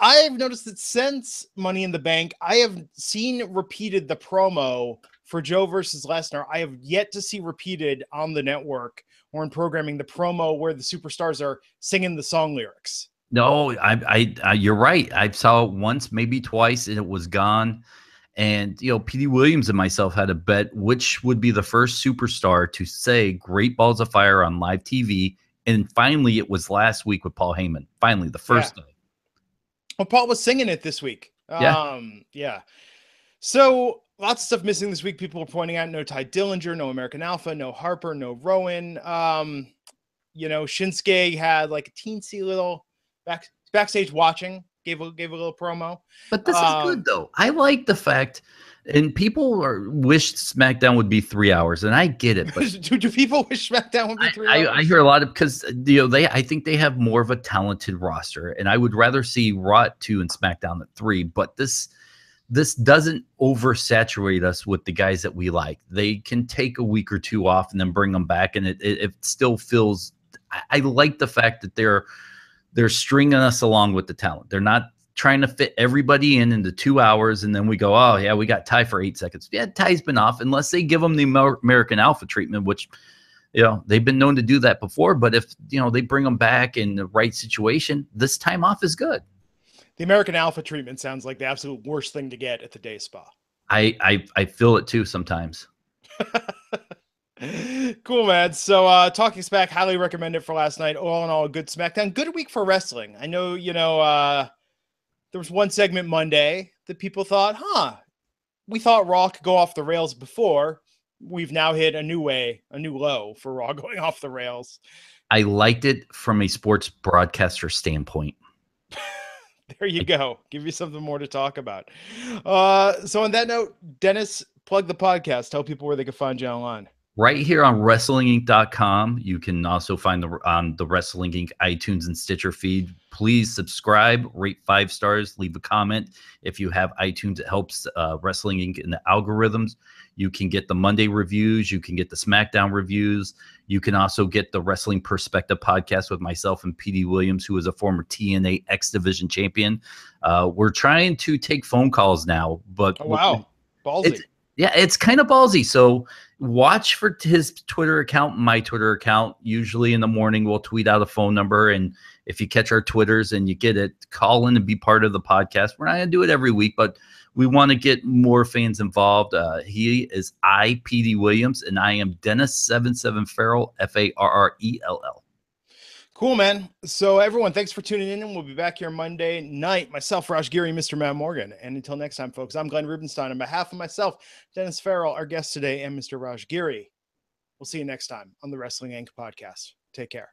I've noticed that since Money in the Bank, I have seen repeated the promo for Joe versus Lesnar. I have yet to see repeated on the network or in programming the promo where the superstars are singing the song lyrics. No, I you're right. I saw it once, maybe twice, and it was gone. And, you know, P.D. Williams and myself had a bet which would be the first superstar to say Great Balls of Fire on live TV. And finally, it was last week with Paul Heyman. Finally, the first time. Well, Paul was singing it this week. Yeah. So lots of stuff missing this week. People are pointing out no Ty Dillinger, no American Alpha, no Harper, no Rowan. You know, Shinsuke had like a teensy little backstage watching. Gave a little promo. But this is good, though. I like the fact, and people wished SmackDown would be 3 hours, and I get it. But do people wish SmackDown would be 3 hours? I hear a lot of, because I think they have more of a talented roster, and I would rather see Raw at 2 and SmackDown at 3. But this doesn't oversaturate us with the guys that we like. They can take a week or two off and then bring them back, and it still feels. I like the fact that they're stringing us along with the talent. They're not trying to fit everybody into 2 hours, and then we go, oh, yeah, we got Ty for 8 seconds. Yeah, Ty's been off, unless they give him the American Alpha treatment, which, you know, they've been known to do that before. But if, you know, they bring them back in the right situation, this time off is good. The American Alpha treatment sounds like the absolute worst thing to get at the day spa. I feel it too sometimes. Cool, man. So Talking Smack, highly recommend it for last night. All in all, a good SmackDown. Good week for wrestling. I know, you know, there was one segment Monday that people thought, we thought Raw could go off the rails before. We've now hit a new low for Raw going off the rails. I liked it from a sports broadcaster standpoint. There you go. Give you something more to talk about. So on that note, Dennis, plug the podcast. Tell people where they can find you online. Right here on WrestlingInc.com. You can also find the Wrestling Inc. iTunes and Stitcher feed. Please subscribe, rate 5 stars, leave a comment. If you have iTunes, it helps Wrestling Inc. in the algorithms. You can get the Monday reviews. You can get the SmackDown reviews. You can also get the Wrestling Perspective podcast with myself and P.D. Williams, who is a former TNA X Division champion. We're trying to take phone calls now, but wow, ballsy. It's kind of ballsy. So watch for his Twitter account, my Twitter account. Usually in the morning, we'll tweet out a phone number. And if you catch our Twitters and you get it, call in and be part of the podcast. We're not going to do it every week, but we want to get more fans involved. He is PD Williams, and I am Dennis77 Farrell, Farrell. Cool, man. So everyone, thanks for tuning in, and we'll be back here Monday night. Myself, Raj Giri, Mr. Matt Morgan. And until next time, folks, I'm Glenn Rubenstein. On behalf of myself, Dennis Farrell, our guest today, and Mr. Raj Giri, we'll see you next time on the Wrestling Inc. podcast. Take care.